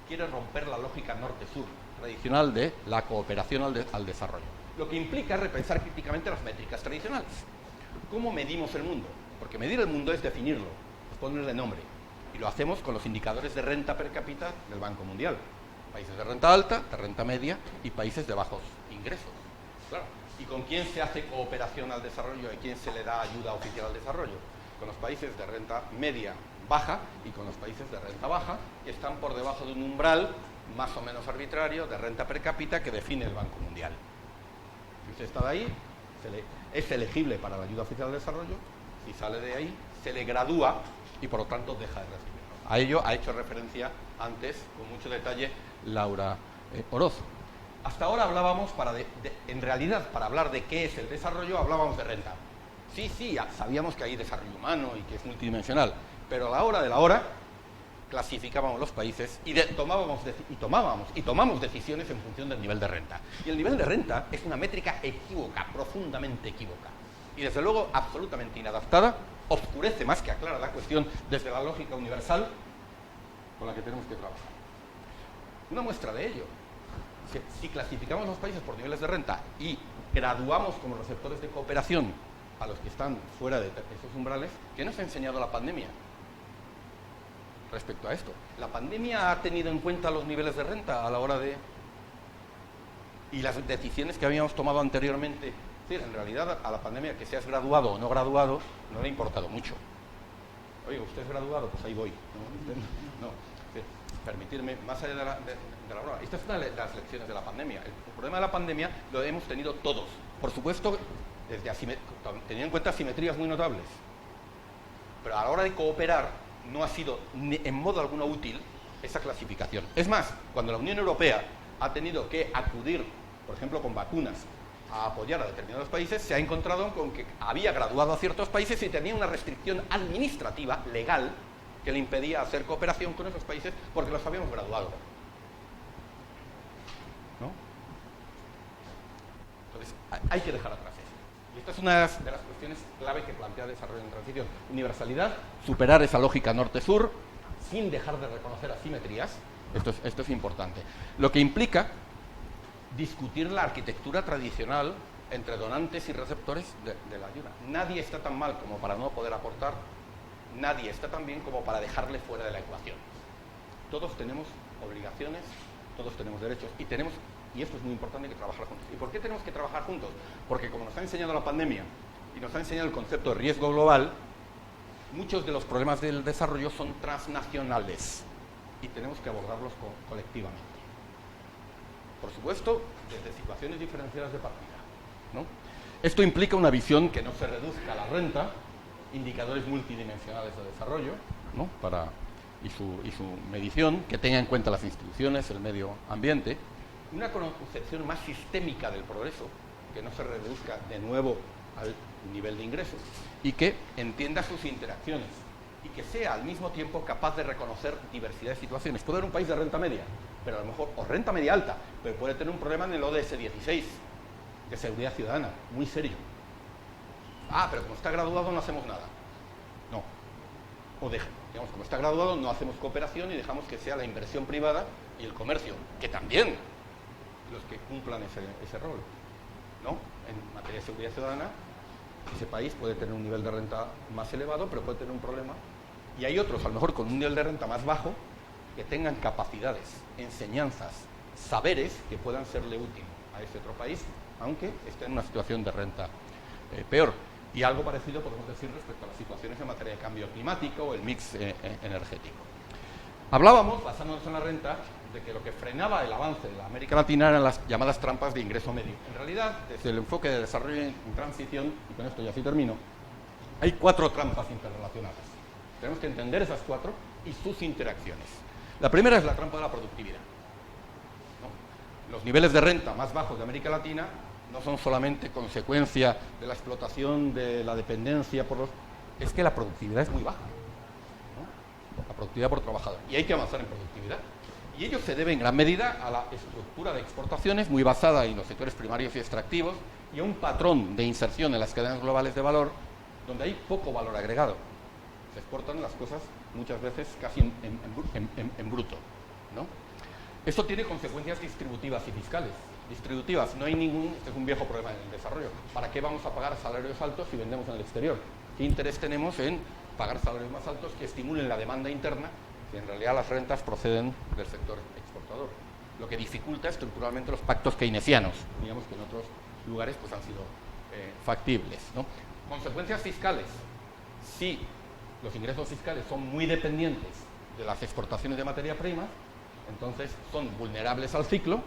Speaker 2: quiere romper la lógica norte-sur tradicional de la cooperación al desarrollo. Lo que implica repensar críticamente las métricas tradicionales. ¿Cómo medimos el mundo? Porque medir el mundo es definirlo, es ponerle nombre. Y lo hacemos con los indicadores de renta per cápita del Banco Mundial. Países de renta alta, de renta media y países de bajos ingresos. Claro. ¿Y con quién se hace cooperación al desarrollo y quién se le da ayuda oficial al desarrollo? Con los países de renta media baja y con los países de renta baja, que están por debajo de un umbral más o menos arbitrario de renta per cápita que define el Banco Mundial. Si usted está de ahí, es elegible para la ayuda oficial al desarrollo. Si sale de ahí, se le gradúa y por lo tanto deja de recibirlo. A ello ha hecho referencia antes, con mucho detalle, Laura Orozco. Hasta ahora hablábamos, en realidad, para hablar de qué es el desarrollo, hablábamos de renta. Sí, sabíamos que hay desarrollo humano y que es multidimensional, pero a la hora de la hora clasificábamos los países y tomamos decisiones en función del nivel de renta. Y el nivel de renta es una métrica equívoca, profundamente equívoca. Y desde luego absolutamente inadaptada, oscurece más que aclara la cuestión desde la lógica universal con la que tenemos que trabajar. Una muestra de ello, si clasificamos los países por niveles de renta y graduamos como receptores de cooperación a los que están fuera de esos umbrales, ¿qué nos ha enseñado la pandemia respecto a esto? ¿La pandemia ha tenido en cuenta los niveles de renta a la hora de... y las decisiones que habíamos tomado anteriormente? Es decir, en realidad a la pandemia, que seas graduado o no graduado, no le ha importado mucho. Oye, ¿usted es graduado? Pues ahí voy. No. Permitirme, más allá de la broma, esta es una de las lecciones de la pandemia. El problema de la pandemia lo hemos tenido todos. Por supuesto, teniendo en cuenta asimetrías muy notables. Pero a la hora de cooperar no ha sido en modo alguno útil esa clasificación. Es más, cuando la Unión Europea ha tenido que acudir, por ejemplo, con vacunas, a apoyar a determinados países, se ha encontrado con que había graduado a ciertos países y tenía una restricción administrativa, legal, que le impedía hacer cooperación con esos países porque los habíamos graduado. ¿No? Entonces, hay que dejar atrás eso. Y esta es una de las cuestiones clave que plantea Desarrollo en Transición. Universalidad, superar esa lógica norte-sur, sin dejar de reconocer asimetrías. Esto es importante. Lo que implica discutir la arquitectura tradicional entre donantes y receptores de la ayuda. Nadie está tan mal como para no poder aportar, nadie está tan bien como para dejarle fuera de la ecuación. Todos tenemos obligaciones, todos tenemos derechos y esto es muy importante, que trabajar juntos. ¿Y por qué tenemos que trabajar juntos? Porque como nos ha enseñado la pandemia y nos ha enseñado el concepto de riesgo global, muchos de los problemas del desarrollo son transnacionales y tenemos que abordarlos colectivamente. Por supuesto, desde situaciones diferenciadas de partida, ¿no? Esto implica una visión que no se reduzca a la renta, indicadores multidimensionales de desarrollo, ¿no? y su medición, que tenga en cuenta las instituciones, el medio ambiente, una concepción más sistémica del progreso, que no se reduzca de nuevo al nivel de ingresos, y que entienda sus interacciones, y que sea al mismo tiempo capaz de reconocer diversidad de situaciones. Puede haber un país de renta media, pero a lo mejor, o renta media alta, pero puede tener un problema en el ODS 16, de seguridad ciudadana, muy serio. Pero como está graduado no hacemos nada. No. O digamos, como está graduado no hacemos cooperación y dejamos que sea la inversión privada y el comercio, que también los que cumplan ese rol, ¿no? En materia de seguridad ciudadana, ese país puede tener un nivel de renta más elevado, pero puede tener un problema. Y hay otros, a lo mejor con un nivel de renta más bajo, que tengan capacidades, enseñanzas, saberes que puedan serle útil a ese otro país, aunque esté en una situación de renta peor. Y algo parecido podemos decir respecto a las situaciones en materia de cambio climático o el mix energético. Hablábamos, basándonos en la renta, de que lo que frenaba el avance de la América Latina eran las llamadas trampas de ingreso medio. En realidad, desde el enfoque de desarrollo en transición, y con esto ya sí termino, hay 4 trampas interrelacionadas. Tenemos que entender esas 4 y sus interacciones. La primera es la trampa de la productividad, ¿no? Los niveles de renta más bajos de América Latina no son solamente consecuencia de la explotación, de la dependencia es que la productividad es muy baja, ¿no? La productividad por trabajador. Y hay que avanzar en productividad. Y ello se debe en gran medida a la estructura de exportaciones muy basada en los sectores primarios y extractivos y a un patrón de inserción en las cadenas globales de valor donde hay poco valor agregado. Se exportan las cosas muchas veces casi en bruto, ¿no? Esto tiene consecuencias distributivas y fiscales. Distributivas, no hay este es un viejo problema en el desarrollo. ¿Para qué vamos a pagar salarios altos si vendemos en el exterior? ¿Qué interés tenemos en pagar salarios más altos que estimulen la demanda interna si en realidad las rentas proceden del sector exportador? Lo que dificulta estructuralmente los pactos keynesianos, digamos que en otros lugares pues han sido factibles, ¿no? Consecuencias fiscales. Si los ingresos fiscales son muy dependientes de las exportaciones de materia prima, entonces son vulnerables al ciclo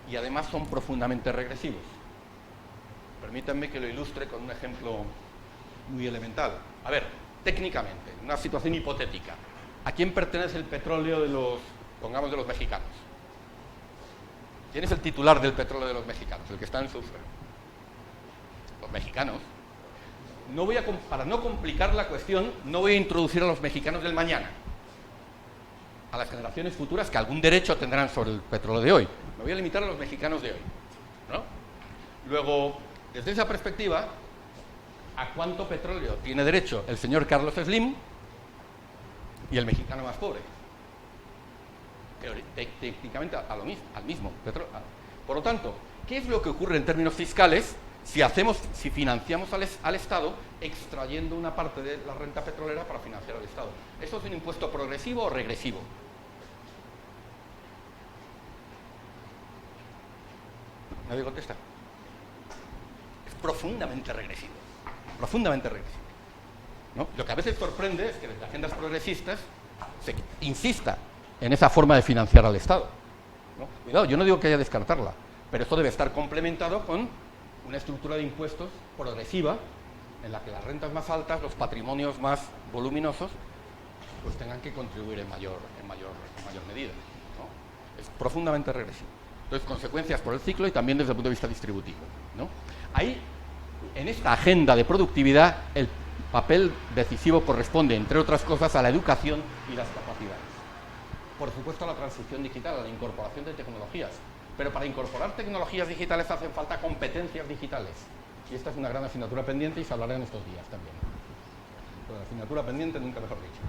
Speaker 2: y además son profundamente regresivos. Permítanme que lo ilustre con un ejemplo muy elemental. A ver, técnicamente, una situación hipotética. ¿A quién pertenece el petróleo de los mexicanos? ¿Quién es el titular del petróleo de los mexicanos? El que está en su suelo. Los mexicanos. Para no complicar la cuestión, no voy a introducir a los mexicanos del mañana, a las generaciones futuras que algún derecho tendrán sobre el petróleo de hoy. Me voy a limitar a los mexicanos de hoy, ¿no? Luego, desde esa perspectiva, ¿a cuánto petróleo tiene derecho el señor Carlos Slim y el mexicano más pobre? Técnicamente al mismo petróleo. Por lo tanto, ¿qué es lo que ocurre en términos fiscales si financiamos al Estado extrayendo una parte de la renta petrolera para financiar al Estado? ¿Esto es un impuesto progresivo o regresivo? Nadie contesta. Es profundamente regresivo. Profundamente regresivo, ¿no? Lo que a veces sorprende es que desde agendas progresistas se insista en esa forma de financiar al Estado, ¿no? Cuidado, yo no digo que haya que descartarla, pero esto debe estar complementado con una estructura de impuestos progresiva en la que las rentas más altas, los patrimonios más voluminosos, pues tengan que contribuir en mayor medida, ¿no? Es profundamente regresivo. Entonces, consecuencias por el ciclo y también desde el punto de vista distributivo, ¿no? Ahí, en esta agenda de productividad, el papel decisivo corresponde, entre otras cosas, a la educación y las capacidades. Por supuesto, a la transición digital, a la incorporación de tecnologías. Pero para incorporar tecnologías digitales hacen falta competencias digitales. Y esta es una gran asignatura pendiente y se hablará en estos días también. Bueno, asignatura pendiente, nunca mejor dicho.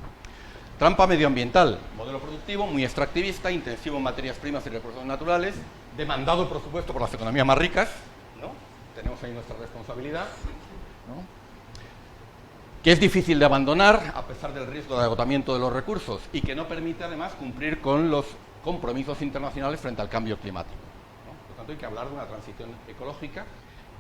Speaker 2: Trampa medioambiental, modelo productivo muy extractivista, intensivo en materias primas y recursos naturales, demandado, por supuesto, por las economías más ricas, ¿no? Tenemos ahí nuestra responsabilidad, ¿no? Que es difícil de abandonar a pesar del riesgo de agotamiento de los recursos y que no permite, además, cumplir con los compromisos internacionales frente al cambio climático, ¿no? Por tanto, hay que hablar de una transición ecológica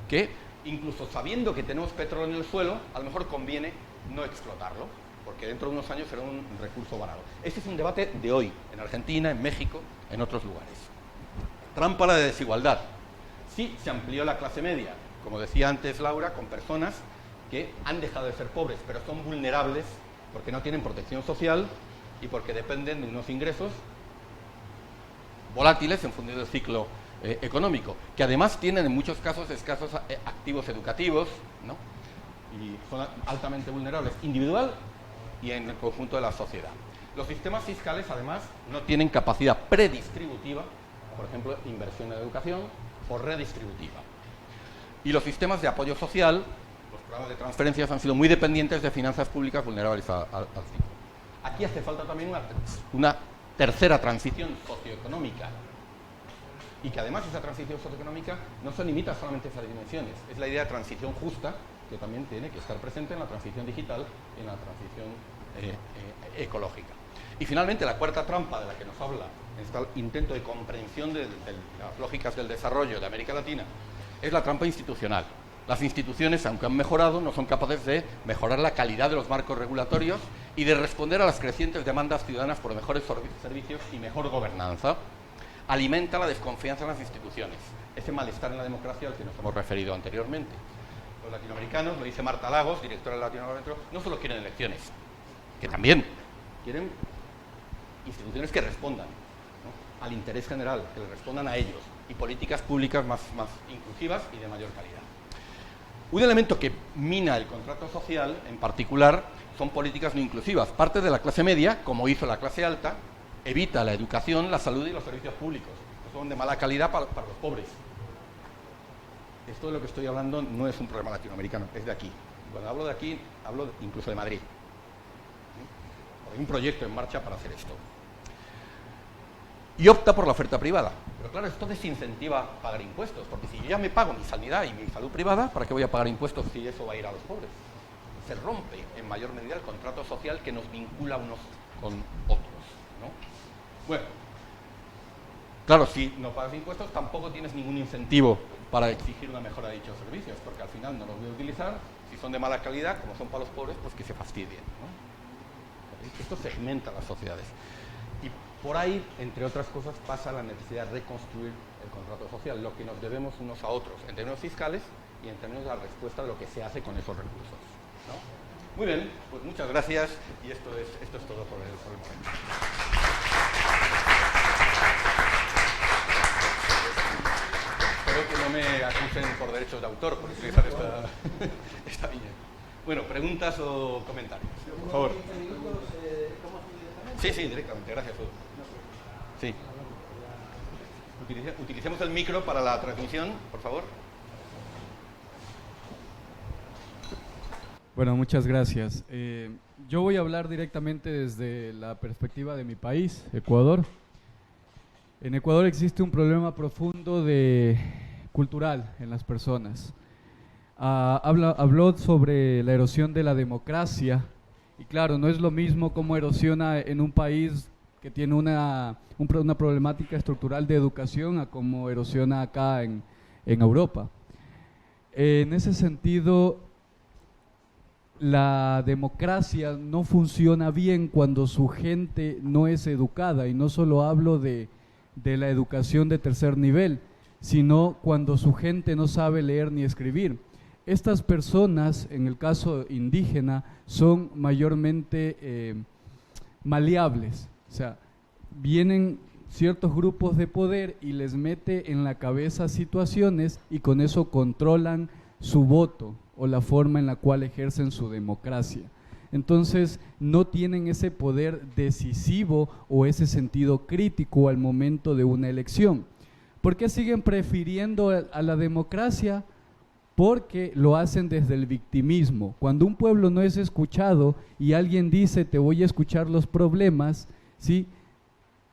Speaker 2: que, incluso sabiendo que tenemos petróleo en el suelo, a lo mejor conviene no explotarlo, porque dentro de unos años será un recurso barato. Este es un debate de hoy, en Argentina, en México, en otros lugares. Trampa la de desigualdad. Sí, se amplió la clase media, como decía antes Laura, con personas que han dejado de ser pobres, pero son vulnerables porque no tienen protección social y porque dependen de unos ingresos volátiles en función del ciclo económico, que además tienen en muchos casos escasos activos educativos, ¿no? Y son altamente vulnerables individual y en el conjunto de la sociedad. Los sistemas fiscales, además, no tienen capacidad predistributiva, por ejemplo, inversión en educación, o redistributiva. Y los sistemas de apoyo social, los programas de transferencias, han sido muy dependientes de finanzas públicas vulnerables al ciclo. Aquí hace falta también una tercera transición socioeconómica, y que además esa transición socioeconómica no se limita solamente a esas dimensiones, es la idea de transición justa, que también tiene que estar presente en la transición digital y en la transición ecológica. Y finalmente, la cuarta trampa de la que nos habla en este intento de comprensión de las lógicas del desarrollo de América Latina es la trampa institucional. Las instituciones, aunque han mejorado, no son capaces de mejorar la calidad de los marcos regulatorios y de responder a las crecientes demandas ciudadanas por mejores servicios y mejor gobernanza. Alimenta la desconfianza en las instituciones, ese malestar en la democracia al que nos hemos referido anteriormente. Los latinoamericanos, lo dice Marta Lagos, directora del Latinoamérica, no solo quieren elecciones, que también quieren instituciones que respondan, ¿no?, al interés general, que le respondan a ellos, y políticas públicas más inclusivas y de mayor calidad. Un elemento que mina el contrato social, en particular, son políticas no inclusivas. Parte de la clase media, como hizo la clase alta, evita la educación, la salud y los servicios públicos, que son de mala calidad para los pobres. Esto de lo que estoy hablando no es un problema latinoamericano, es de aquí. Cuando hablo de aquí, hablo incluso de Madrid. Hay un proyecto en marcha para hacer esto. Y opta por la oferta privada. Pero claro, esto desincentiva pagar impuestos, porque si yo ya me pago mi sanidad y mi salud privada, ¿para qué voy a pagar impuestos si eso va a ir a los pobres? Se rompe en mayor medida el contrato social que nos vincula unos con otros, ¿no? Bueno, claro, si no pagas impuestos tampoco tienes ningún incentivo para exigir una mejora de dichos servicios, porque al final no los voy a utilizar, si son de mala calidad, como son para los pobres, pues que se fastidien, ¿no? Esto segmenta las sociedades. Y por ahí, entre otras cosas, pasa la necesidad de reconstruir el contrato social, lo que nos debemos unos a otros, en términos fiscales y en términos de la respuesta de lo que se hace con esos recursos, ¿no? Muy bien, pues muchas gracias y esto es todo por el momento. Espero que no me acusen por derechos de autor por utilizar esta viñeta. Bueno, preguntas o comentarios, por favor. Sí, directamente, gracias. Sí. Utilicemos el micro para la transmisión, por favor.
Speaker 3: Bueno, muchas gracias. Yo voy a hablar directamente desde la perspectiva de mi país, Ecuador. En Ecuador existe un problema profundo cultural en las personas. Habló sobre la erosión de la democracia y claro, no es lo mismo cómo erosiona en un país que tiene una problemática estructural de educación a cómo erosiona acá en Europa. En ese sentido, la democracia no funciona bien cuando su gente no es educada, y no solo hablo de la educación de tercer nivel, sino cuando su gente no sabe leer ni escribir. Estas personas, en el caso indígena, son mayormente maleables, o sea, vienen ciertos grupos de poder y les mete en la cabeza situaciones y con eso controlan su voto o la forma en la cual ejercen su democracia. Entonces no tienen ese poder decisivo o ese sentido crítico al momento de una elección. ¿Por qué siguen prefiriendo a la democracia? Porque lo hacen desde el victimismo. Cuando un pueblo no es escuchado y alguien dice te voy a escuchar los problemas, ¿sí?,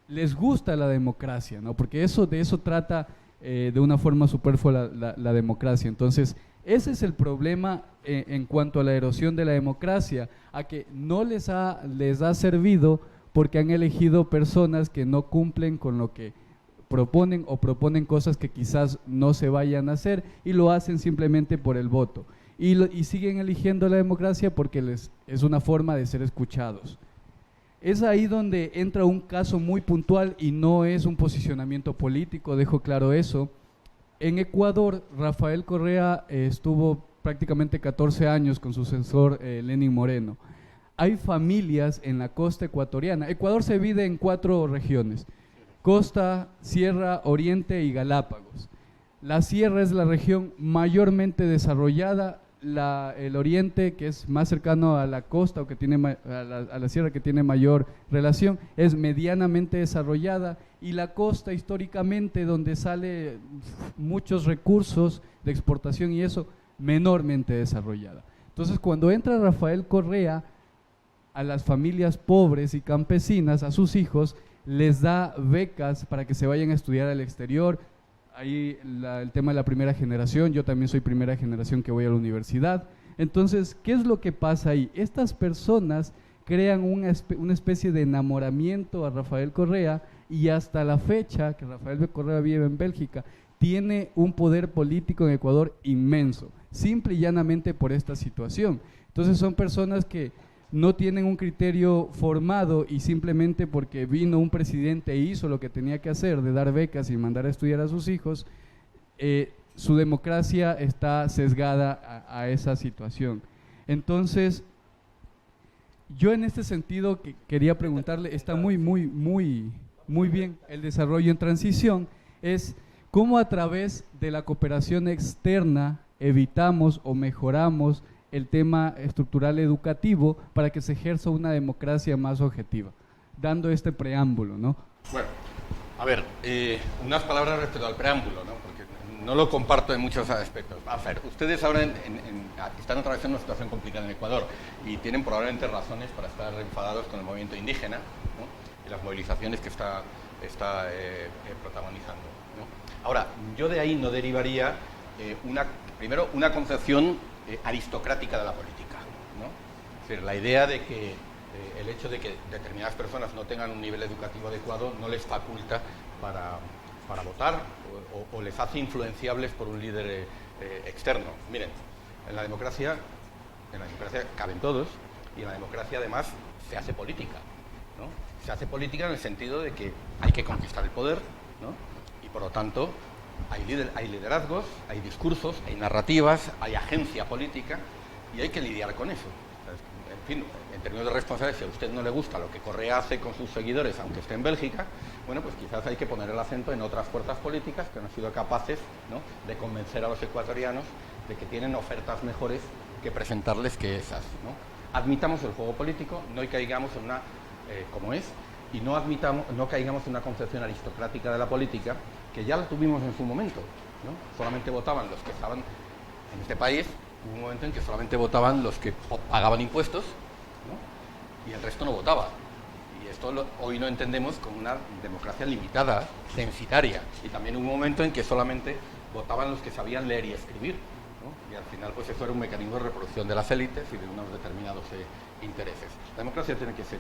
Speaker 3: les gusta la democracia, ¿no? Porque de eso trata de una forma superflua la democracia. Entonces, ese es el problema en cuanto a la erosión de la democracia, a que no les ha servido porque han elegido personas que no cumplen con lo que proponen o proponen cosas que quizás no se vayan a hacer y lo hacen simplemente por el voto. Y siguen eligiendo la democracia porque es una forma de ser escuchados. Es ahí donde entra un caso muy puntual y no es un posicionamiento político, dejo claro eso. En Ecuador, Rafael Correa estuvo prácticamente 14 años con su sucesor Lenín Moreno. Hay familias en la costa ecuatoriana. Ecuador se divide en 4 regiones: Costa, Sierra, Oriente y Galápagos. La Sierra es la región mayormente desarrollada. El Oriente, que es más cercano a la costa o que tiene a la sierra, que tiene mayor relación, es medianamente desarrollada, y la costa históricamente, donde sale muchos recursos de exportación y eso, menormente desarrollada. Entonces, cuando entra Rafael Correa, a las familias pobres y campesinas, a sus hijos, les da becas para que se vayan a estudiar al exterior. Ahí el tema de la primera generación, yo también soy primera generación que voy a la universidad. Entonces, ¿qué es lo que pasa ahí? Estas personas crean una especie de enamoramiento a Rafael Correa, y hasta la fecha que Rafael Correa vive en Bélgica, tiene un poder político en Ecuador inmenso, simple y llanamente por esta situación. Entonces son personas que no tienen un criterio formado y simplemente porque vino un presidente e hizo lo que tenía que hacer, de dar becas y mandar a estudiar a sus hijos, su democracia está sesgada a esa situación. Entonces, yo en este sentido quería preguntarle, está muy bien el desarrollo en transición, es cómo a través de la cooperación externa evitamos o mejoramos el tema estructural educativo para que se ejerza una democracia más objetiva, dando este preámbulo, ¿no?
Speaker 2: Bueno, a ver, unas palabras respecto al preámbulo, ¿no? Porque no lo comparto en muchos aspectos. A ver, ustedes ahora están atravesando una situación complicada en Ecuador y tienen probablemente razones para estar enfadados con el movimiento indígena, ¿no?, y las movilizaciones que está protagonizando, ¿no? Ahora, yo de ahí no derivaría primero una concepción aristocrática de la política, ¿no? Es decir, la idea de que el hecho de que determinadas personas no tengan un nivel educativo adecuado no les faculta para votar o les hace influenciables por un líder externo. Miren, en la democracia caben todos, y en la democracia además se hace política, ¿no? Se hace política en el sentido de que hay que conquistar el poder, ¿no? Y por lo tanto hay liderazgos, hay discursos, hay narrativas, hay agencia política, y hay que lidiar con eso. En fin, en términos de responsabilidad, si a usted no le gusta lo que Correa hace con sus seguidores, aunque esté en Bélgica, bueno, pues quizás hay que poner el acento en otras fuerzas políticas que no han sido capaces, ¿no?, de convencer a los ecuatorianos de que tienen ofertas mejores que presentarles que esas, ¿no? Admitamos el juego político, no caigamos en una, como es, y no caigamos en una concepción aristocrática de la política, que ya la tuvimos en su momento, ¿no? Solamente votaban los que estaban en este país. Hubo un momento en que solamente votaban los que pagaban impuestos, ¿no?, y el resto no votaba. Y esto hoy lo entendemos como una democracia limitada, censitaria. Y también hubo un momento en que solamente votaban los que sabían leer y escribir, ¿no? Y al final pues eso era un mecanismo de reproducción de las élites y de unos determinados intereses. La democracia tiene que ser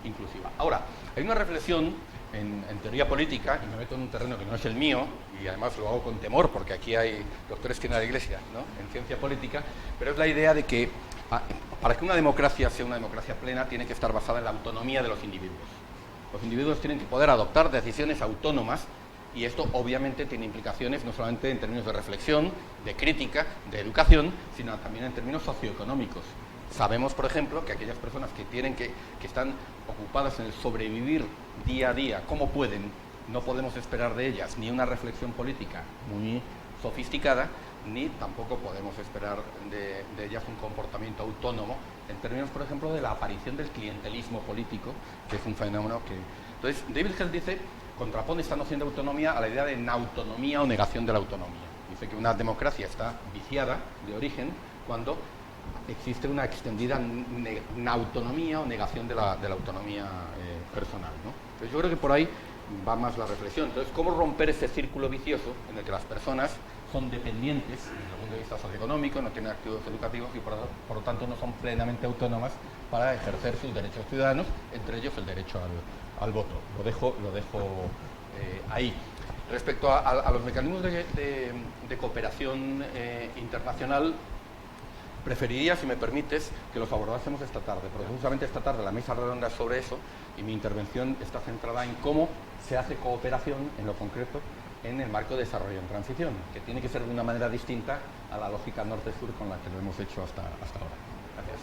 Speaker 2: inclusiva. Ahora, hay una reflexión en teoría política, y me meto en un terreno que no es el mío, y además lo hago con temor porque aquí hay doctores que no de la Iglesia, ¿no?, en ciencia política, pero es la idea de que para que una democracia sea una democracia plena tiene que estar basada en la autonomía de los individuos. Los individuos tienen que poder adoptar decisiones autónomas Y esto obviamente tiene implicaciones no solamente en términos de reflexión, de crítica, de educación, sino también en términos socioeconómicos. Sabemos, por ejemplo, que aquellas personas que están ocupadas en el sobrevivir día a día, ¿cómo pueden? No podemos esperar de ellas ni una reflexión política muy sofisticada, ni tampoco podemos esperar de ellas un comportamiento autónomo en términos, por ejemplo, de la aparición del clientelismo político, que es un fenómeno que... Entonces, David Held dice, contrapone esta noción de autonomía a la idea de nautonomía o negación de la autonomía. Dice que una democracia está viciada de origen cuando existe una extendida nautonomía o negación de la autonomía personal, ¿no? Entonces, yo creo que por ahí va más la reflexión. Entonces, ¿cómo romper ese círculo vicioso en el que las personas son dependientes desde el punto de vista socioeconómico, no tienen activos educativos y por lo tanto no son plenamente autónomas para ejercer sus derechos ciudadanos, entre ellos el derecho al voto? Lo dejo ahí. Respecto a los mecanismos de cooperación internacional, preferiría, si me permites, que los abordásemos esta tarde, porque justamente esta tarde la mesa redonda es sobre eso y mi intervención está centrada en cómo se hace cooperación en lo concreto en el marco de desarrollo en transición, que tiene que ser de una manera distinta a la lógica norte-sur con la que lo hemos hecho hasta ahora. Gracias.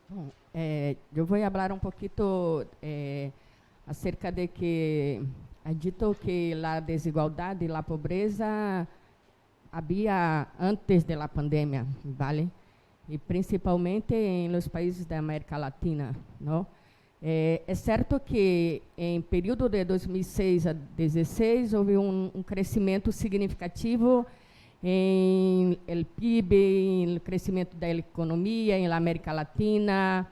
Speaker 4: Bom, eu vou falar um pouquinho acerca de que é dito que a desigualdade e a pobreza havia antes da pandemia, vale? E principalmente em los países da América Latina, não? É certo que em período de 2006 a 2016 houve um crescimento significativo em el PIB, em crescimento da economia em la América Latina,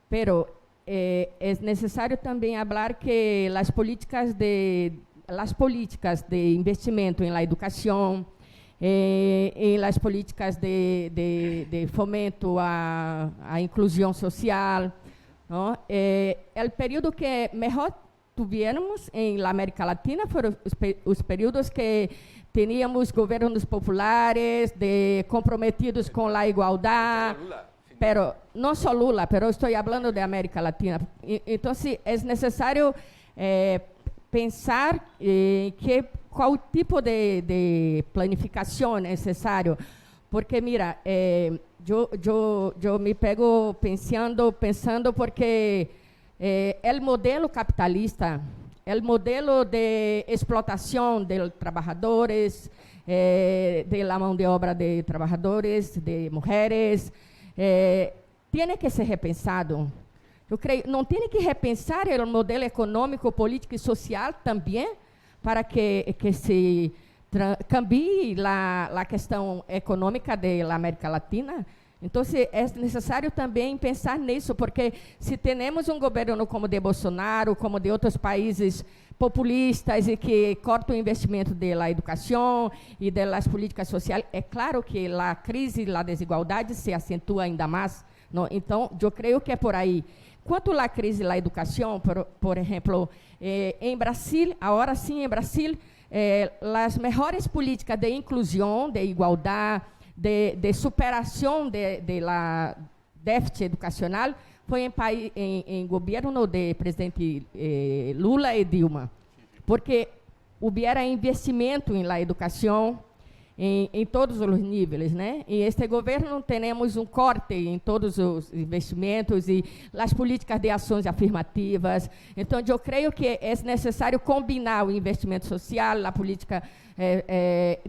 Speaker 4: pero es necessário também falar que as políticas de investimento em la educação, em las políticas de fomento à inclusão social, ¿no? O período que melhor tivemos em la América Latina foram os períodos que tínhamos governos populares, comprometidos com a igualdade. Pero não só Lula, pero estou falando de América Latina. Então, é necessário pensar qual tipo de planificação é necessário, porque mira, eu me pego pensando porque o modelo capitalista, o modelo de explotação de trabalhadores, de la mão de obra de trabalhadores, de mulheres, tem que ser repensado. Eu creio, não tem que repensar o modelo econômico, político e social também para que se cambie a questão econômica da América Latina. Então, é necessário também pensar nisso, porque se temos um governo como o de Bolsonaro, como de outros países populistas e que cortam o investimento da educação e das políticas sociais, é claro que a crise e a desigualdade se acentua ainda mais. Não? Então, eu creio que é por aí. Quanto à crise da educação, por exemplo, em Brasil, agora sim, em Brasil, as melhores políticas de inclusão, de igualdade, de superação da déficit educacional foi em governo de presidente Lula e Dilma, porque houvera investimento na educação em todos os níveis, né? E este governo temos um corte em todos os investimentos e as políticas de ações afirmativas. Então, eu creio que é necessário combinar o investimento social, a política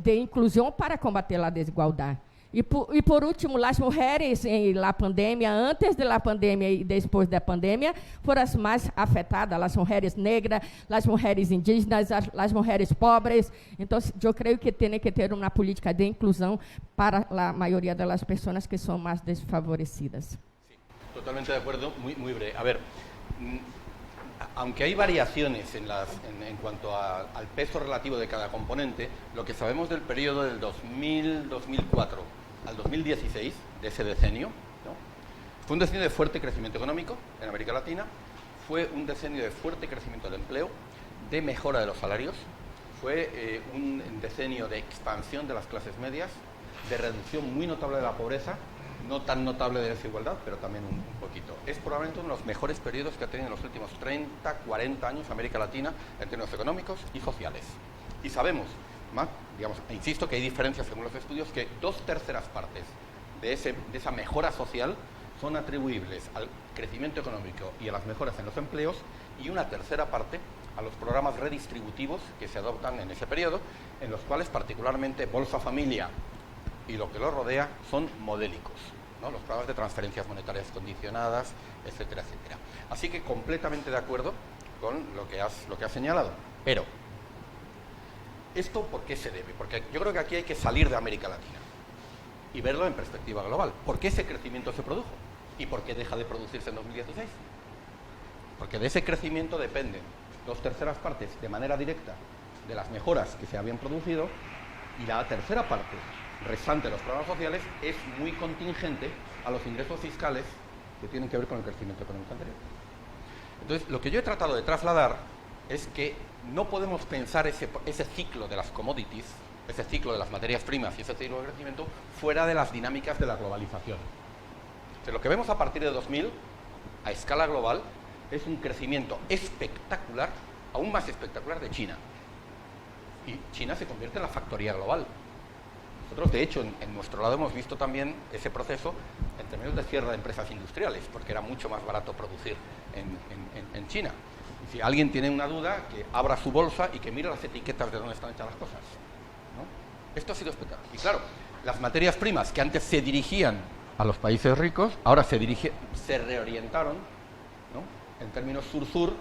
Speaker 4: de inclusão para combater a desigualdade. E por último, as mulheres em la pandemia, antes da pandemia e depois da pandemia, foram as mais afetadas, as mulheres negras, as mulheres indígenas, as mulheres pobres. Então, eu creio que tem que ter uma política de inclusão para a maioria das pessoas que são mais desfavorecidas.
Speaker 2: Sí, totalmente de acuerdo, muy breve. A ver, aunque hay variaciones en cuanto al peso relativo de cada componente, lo que sabemos del periodo del 2004 al 2016, de ese decenio, ¿no? Fue un decenio de fuerte crecimiento económico en América Latina, fue un decenio de fuerte crecimiento del empleo, de mejora de los salarios, fue un decenio de expansión de las clases medias, de reducción muy notable de la pobreza, no tan notable de desigualdad, pero también un poquito. Es probablemente uno de los mejores periodos que ha tenido en los últimos 30, 40 años América Latina en términos económicos y sociales. Y sabemos, digamos, insisto que hay diferencias según los estudios, que 2/3 partes de esa mejora social son atribuibles al crecimiento económico y a las mejoras en los empleos, y 1/3 parte a los programas redistributivos que se adoptan en ese periodo, en los cuales particularmente Bolsa Familia y lo que lo rodea son modélicos, ¿no? Los programas de transferencias monetarias condicionadas, etcétera, etcétera. Así que completamente de acuerdo con lo que has señalado. Pero, ¿esto por qué se debe? Porque yo creo que aquí hay que salir de América Latina y verlo en perspectiva global. ¿Por qué ese crecimiento se produjo? ¿Y por qué deja de producirse en 2016? Porque de ese crecimiento dependen 2/3 partes de manera directa de las mejoras que se habían producido, y la tercera parte restante de los programas sociales es muy contingente a los ingresos fiscales que tienen que ver con el crecimiento económico anterior. Entonces, lo que yo he tratado de trasladar es que no podemos pensar ese ciclo de las commodities, ese ciclo de las materias primas y ese ciclo de crecimiento fuera de las dinámicas de la globalización. O sea, lo que vemos a partir de 2000, a escala global, es un crecimiento espectacular, aún más espectacular, de China. Y China se convierte en la factoría global. Nosotros, de hecho, en nuestro lado hemos visto también ese proceso en términos de cierre de empresas industriales, porque era mucho más barato producir en China. Y si alguien tiene una duda, que abra su bolsa y que mire las etiquetas de dónde están hechas las cosas, ¿no? Esto ha sido espectacular. Y claro, las materias primas que antes se dirigían a los países ricos, ahora se reorientaron, ¿no?, en términos sur-sur,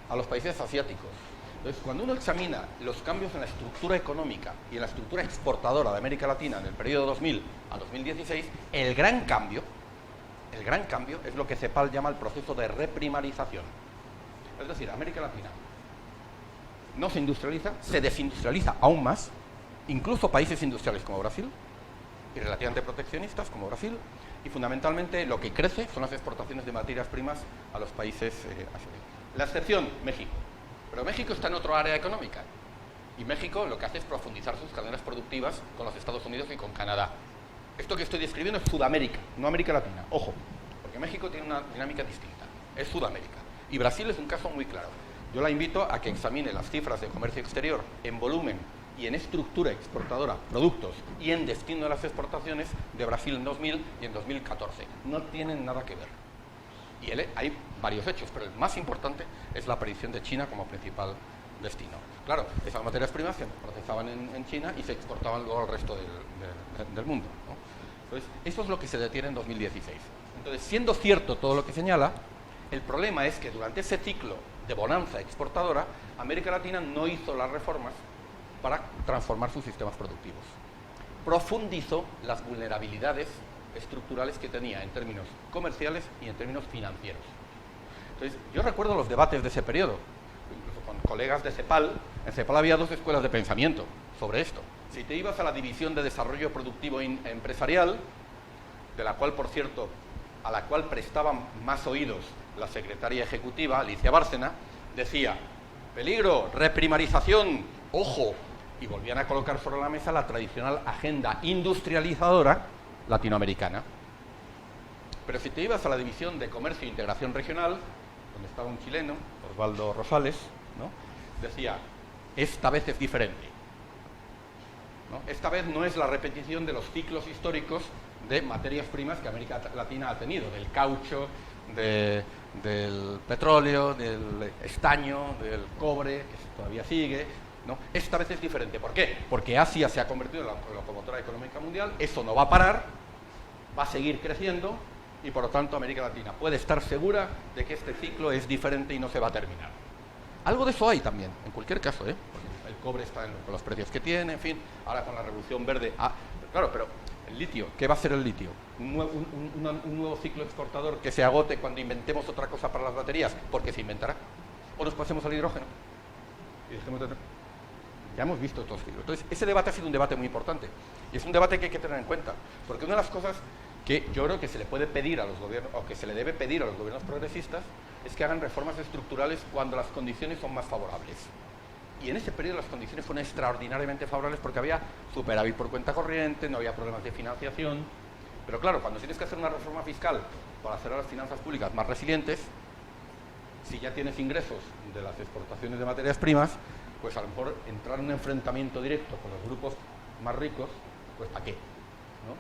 Speaker 2: a los países asiáticos. Entonces, cuando uno examina los cambios en la estructura económica y en la estructura exportadora de América Latina en el periodo 2000 a 2016, el gran cambio es lo que CEPAL llama el proceso de reprimarización. Es decir, América Latina no se industrializa, se desindustrializa aún más, incluso países industriales como Brasil, y relativamente proteccionistas como Brasil, y fundamentalmente lo que crece son las exportaciones de materias primas a los países asiáticos. La excepción, México. Pero México está en otro área económica, y México lo que hace es profundizar sus cadenas productivas con los Estados Unidos y con Canadá. Esto que estoy describiendo es Sudamérica, no América Latina. Ojo, porque México tiene una dinámica distinta, es Sudamérica. Y Brasil es un caso muy claro. Yo la invito a que examine las cifras de comercio exterior en volumen y en estructura exportadora, productos, y en destino de las exportaciones de Brasil en 2000 y en 2014. No tienen nada que ver. Y hay varios hechos, pero el más importante es la aparición de China como principal destino. Claro, esas materias primas se procesaban en China y se exportaban luego al resto del mundo, ¿no? Entonces, eso es lo que se detiene en 2016. Entonces, siendo cierto todo lo que señala, el problema es que durante ese ciclo de bonanza exportadora, América Latina no hizo las reformas para transformar sus sistemas productivos. Profundizó las vulnerabilidades estructurales que tenía en términos comerciales y en términos financieros. Entonces, yo recuerdo los debates de ese periodo, incluso con colegas de CEPAL. En CEPAL había dos escuelas de pensamiento sobre esto. Si te ibas a la División de Desarrollo Productivo Empresarial, de la cual, por cierto, a la cual prestaban más oídos la secretaria ejecutiva, Alicia Bárcena, decía: peligro, reprimarización, ojo, y volvían a colocar sobre la mesa la tradicional agenda industrializadora latinoamericana. Pero si te ibas a la División de Comercio e Integración Regional, donde estaba un chileno, Osvaldo Rosales, ¿no?, decía: esta vez es diferente, ¿no? Esta vez no es la repetición de los ciclos históricos de materias primas que América Latina ha tenido, del caucho, del petróleo, del estaño, del cobre, que todavía sigue, ¿no? Esta vez es diferente. ¿Por qué? Porque Asia se ha convertido en la locomotora económica mundial, eso no va a parar, va a seguir creciendo, y por lo tanto América Latina puede estar segura de que este ciclo es diferente y no se va a terminar. Algo de eso hay también, en cualquier caso, porque el cobre está con los precios que tiene, en fin, ahora con la revolución verde. Claro, pero el litio, ¿qué va a ser el litio? ¿Un nuevo ciclo exportador que se agote cuando inventemos otra cosa para las baterías? Porque se inventará. O nos pasemos al hidrógeno y dejemos de... Ya hemos visto estos ciclos. Entonces, ese debate ha sido un debate muy importante. Y es un debate que hay que tener en cuenta. Porque una de las cosas que yo creo que se le puede pedir a los gobiernos, o que se le debe pedir a los gobiernos progresistas, es que hagan reformas estructurales cuando las condiciones son más favorables. Y en ese periodo las condiciones fueron extraordinariamente favorables porque había superávit por cuenta corriente, no había problemas de financiación, Pero claro, cuando tienes que hacer una reforma fiscal para hacer a las finanzas públicas más resilientes, si ya tienes ingresos de las exportaciones de materias primas, pues a lo mejor entrar en un enfrentamiento directo con los grupos más ricos, pues ¿para qué? ¿No?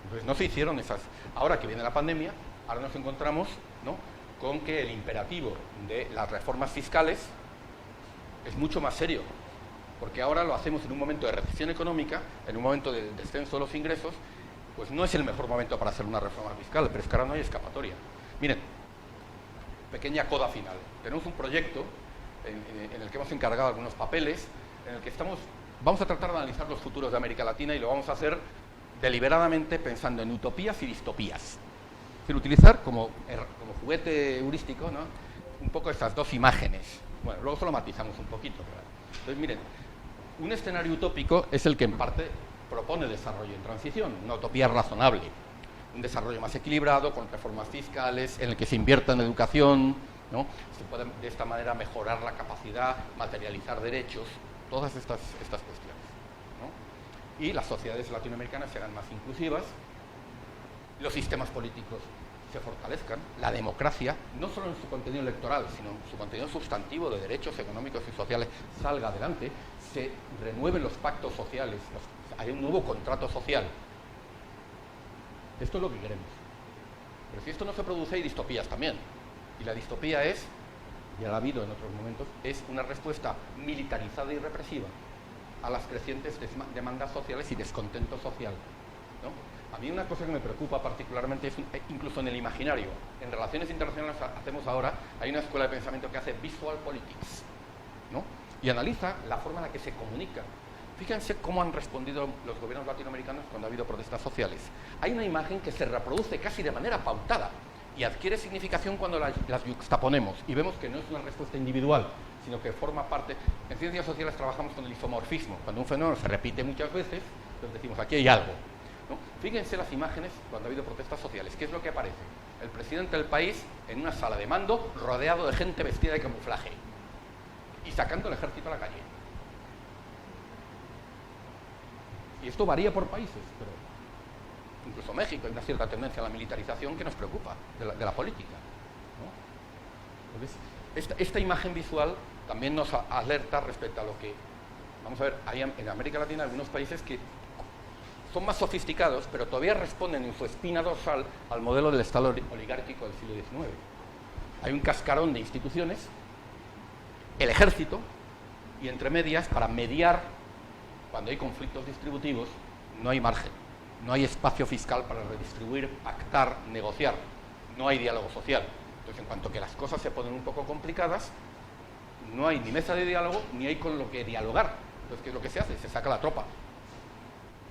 Speaker 2: Entonces no se hicieron esas. Ahora que viene la pandemia, ahora nos encontramos, ¿no?, con que el imperativo de las reformas fiscales es mucho más serio, porque ahora lo hacemos en un momento de recesión económica, en un momento de descenso de los ingresos, pues no es el mejor momento para hacer una reforma fiscal, pero es que ahora no hay escapatoria. Miren, pequeña coda final. Tenemos un proyecto en el que hemos encargado algunos papeles, en el que vamos a tratar de analizar los futuros de América Latina y lo vamos a hacer deliberadamente pensando en utopías y distopías. Es decir, utilizar como juguete heurístico, ¿no?, un poco estas dos imágenes. Bueno, luego solo matizamos un poquito, ¿verdad? Entonces, miren, un escenario utópico es el que en parte propone desarrollo en transición, una utopía razonable, un desarrollo más equilibrado, con reformas fiscales, en el que se invierta en educación, ¿no?, se puede de esta manera mejorar la capacidad, materializar derechos, todas estas cuestiones, ¿no? Y las sociedades latinoamericanas serán más inclusivas, los sistemas políticos se fortalezcan, la democracia, no solo en su contenido electoral, sino en su contenido sustantivo de derechos económicos y sociales, salga adelante, se renueven los pactos sociales, hay un nuevo contrato social. Esto es lo que queremos. Pero si esto no se produce, hay distopías también. Y la distopía es, ya la ha habido en otros momentos, es una respuesta militarizada y represiva a las crecientes demandas sociales y descontento social, ¿no? A mí una cosa que me preocupa particularmente es, incluso en el imaginario, en relaciones internacionales hacemos ahora, hay una escuela de pensamiento que hace visual politics, ¿no?, y analiza la forma en la que se comunica. Fíjense cómo han respondido los gobiernos latinoamericanos cuando ha habido protestas sociales. Hay una imagen que se reproduce casi de manera pautada y adquiere significación cuando las yuxtaponemos y vemos que no es una respuesta individual, sino que forma parte. En ciencias sociales trabajamos con el isomorfismo. Cuando un fenómeno se repite muchas veces, entonces decimos, aquí hay algo, ¿no? Fíjense las imágenes cuando ha habido protestas sociales. ¿Qué es lo que aparece? El presidente del país en una sala de mando rodeado de gente vestida de camuflaje y sacando el ejército a la calle. Y esto varía por países, pero incluso México hay una cierta tendencia a la militarización que nos preocupa de la política, ¿no? Entonces, esta imagen visual también nos alerta respecto a lo que, vamos a ver, hay en América Latina algunos países que son más sofisticados, pero todavía responden en su espina dorsal al modelo del Estado oligárquico del siglo XIX. Hay un cascarón de instituciones, el ejército, y entre medias, para mediar cuando hay conflictos distributivos, no hay margen, no hay espacio fiscal para redistribuir, pactar, negociar, no hay diálogo social. Entonces, en cuanto que las cosas se ponen un poco complicadas, no hay ni mesa de diálogo, ni hay con lo que dialogar. Entonces, ¿qué es lo que se hace? Se saca la tropa.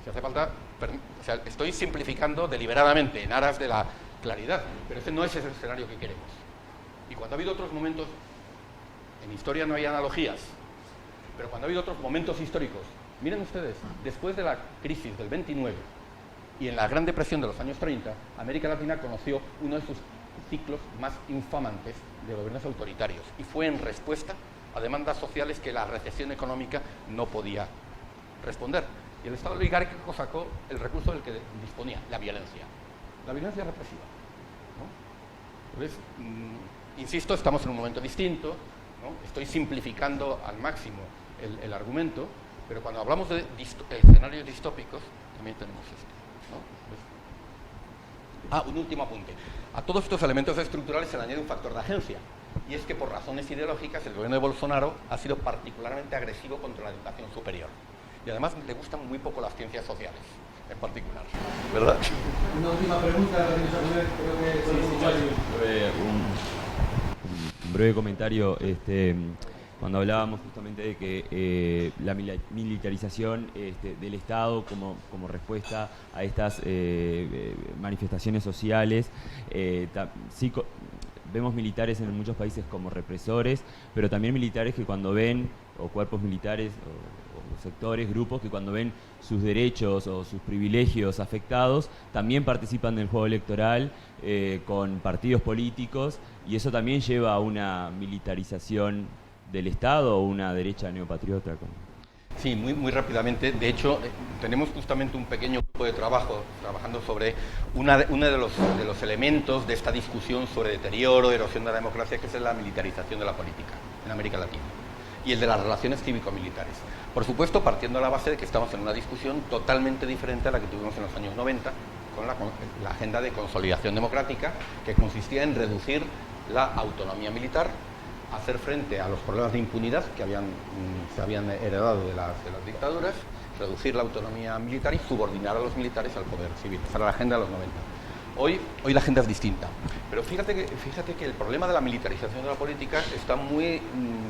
Speaker 2: Si hace falta, o sea, estoy simplificando deliberadamente en aras de la claridad, pero ese no es el escenario que queremos. Y cuando ha habido otros momentos, en historia no hay analogías, pero cuando ha habido otros momentos históricos, miren ustedes, después de la crisis del 29 y en la Gran Depresión de los años 30, América Latina conoció uno de sus ciclos más infamantes de gobiernos autoritarios y fue en respuesta a demandas sociales que la recesión económica no podía responder. Y el Estado oligárquico sacó el recurso del que disponía, la violencia represiva, ¿no? Entonces, insisto, estamos en un momento distinto, ¿no? Estoy simplificando al máximo el argumento, pero cuando hablamos de escenarios distópicos, también tenemos esto, ¿no? Un último apunte. A todos estos elementos estructurales se le añade un factor de agencia, y es que por razones ideológicas el gobierno de Bolsonaro ha sido particularmente agresivo contra la educación superior. Y además le gustan muy poco las ciencias sociales, en particular. ¿Verdad?
Speaker 5: Una última pregunta, creo que
Speaker 6: un breve comentario. Cuando hablábamos justamente de que la militarización del Estado como respuesta a estas manifestaciones sociales, sí vemos militares en muchos países como represores, pero también militares que cuando ven, o cuerpos militares, o sectores, grupos que cuando ven sus derechos o sus privilegios afectados, también participan del juego electoral con partidos políticos, y eso también lleva a una militarización del Estado o una derecha neopatriota.
Speaker 2: Sí, muy rápidamente. De hecho, tenemos justamente un pequeño grupo de trabajo trabajando sobre uno de los elementos de esta discusión sobre deterioro, erosión de la democracia, que es la militarización de la política en América Latina y el de las relaciones cívico-militares. Por supuesto, partiendo de la base de que estamos en una discusión totalmente diferente a la que tuvimos en los años 90, con la agenda de consolidación democrática, que consistía en reducir la autonomía militar, hacer frente a los problemas de impunidad que se habían heredado de las dictaduras, reducir la autonomía militar y subordinar a los militares al poder civil. Esa era la agenda de los 90. Hoy la agenda es distinta, pero fíjate que el problema de la militarización de la política está muy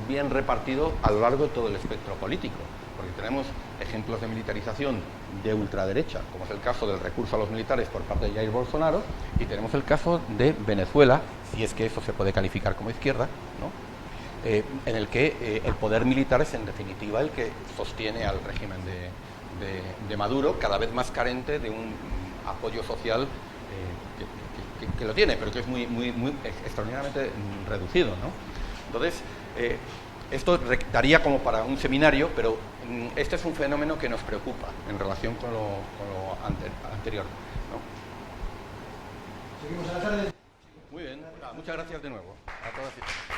Speaker 2: bien repartido a lo largo de todo el espectro político, porque tenemos ejemplos de militarización de ultraderecha, como es el caso del recurso a los militares por parte de Jair Bolsonaro, y tenemos el caso de Venezuela, si es que eso se puede calificar como izquierda, ¿no? En el que el poder militar es en definitiva el que sostiene al régimen de Maduro, cada vez más carente de un apoyo social que lo tiene, pero que es muy extraordinariamente reducido, ¿no? Entonces, esto daría como para un seminario, pero este es un fenómeno que nos preocupa en relación con lo anterior, ¿no?
Speaker 1: Seguimos a la tarde.
Speaker 2: Muy bien, muchas gracias de nuevo a todas y todos.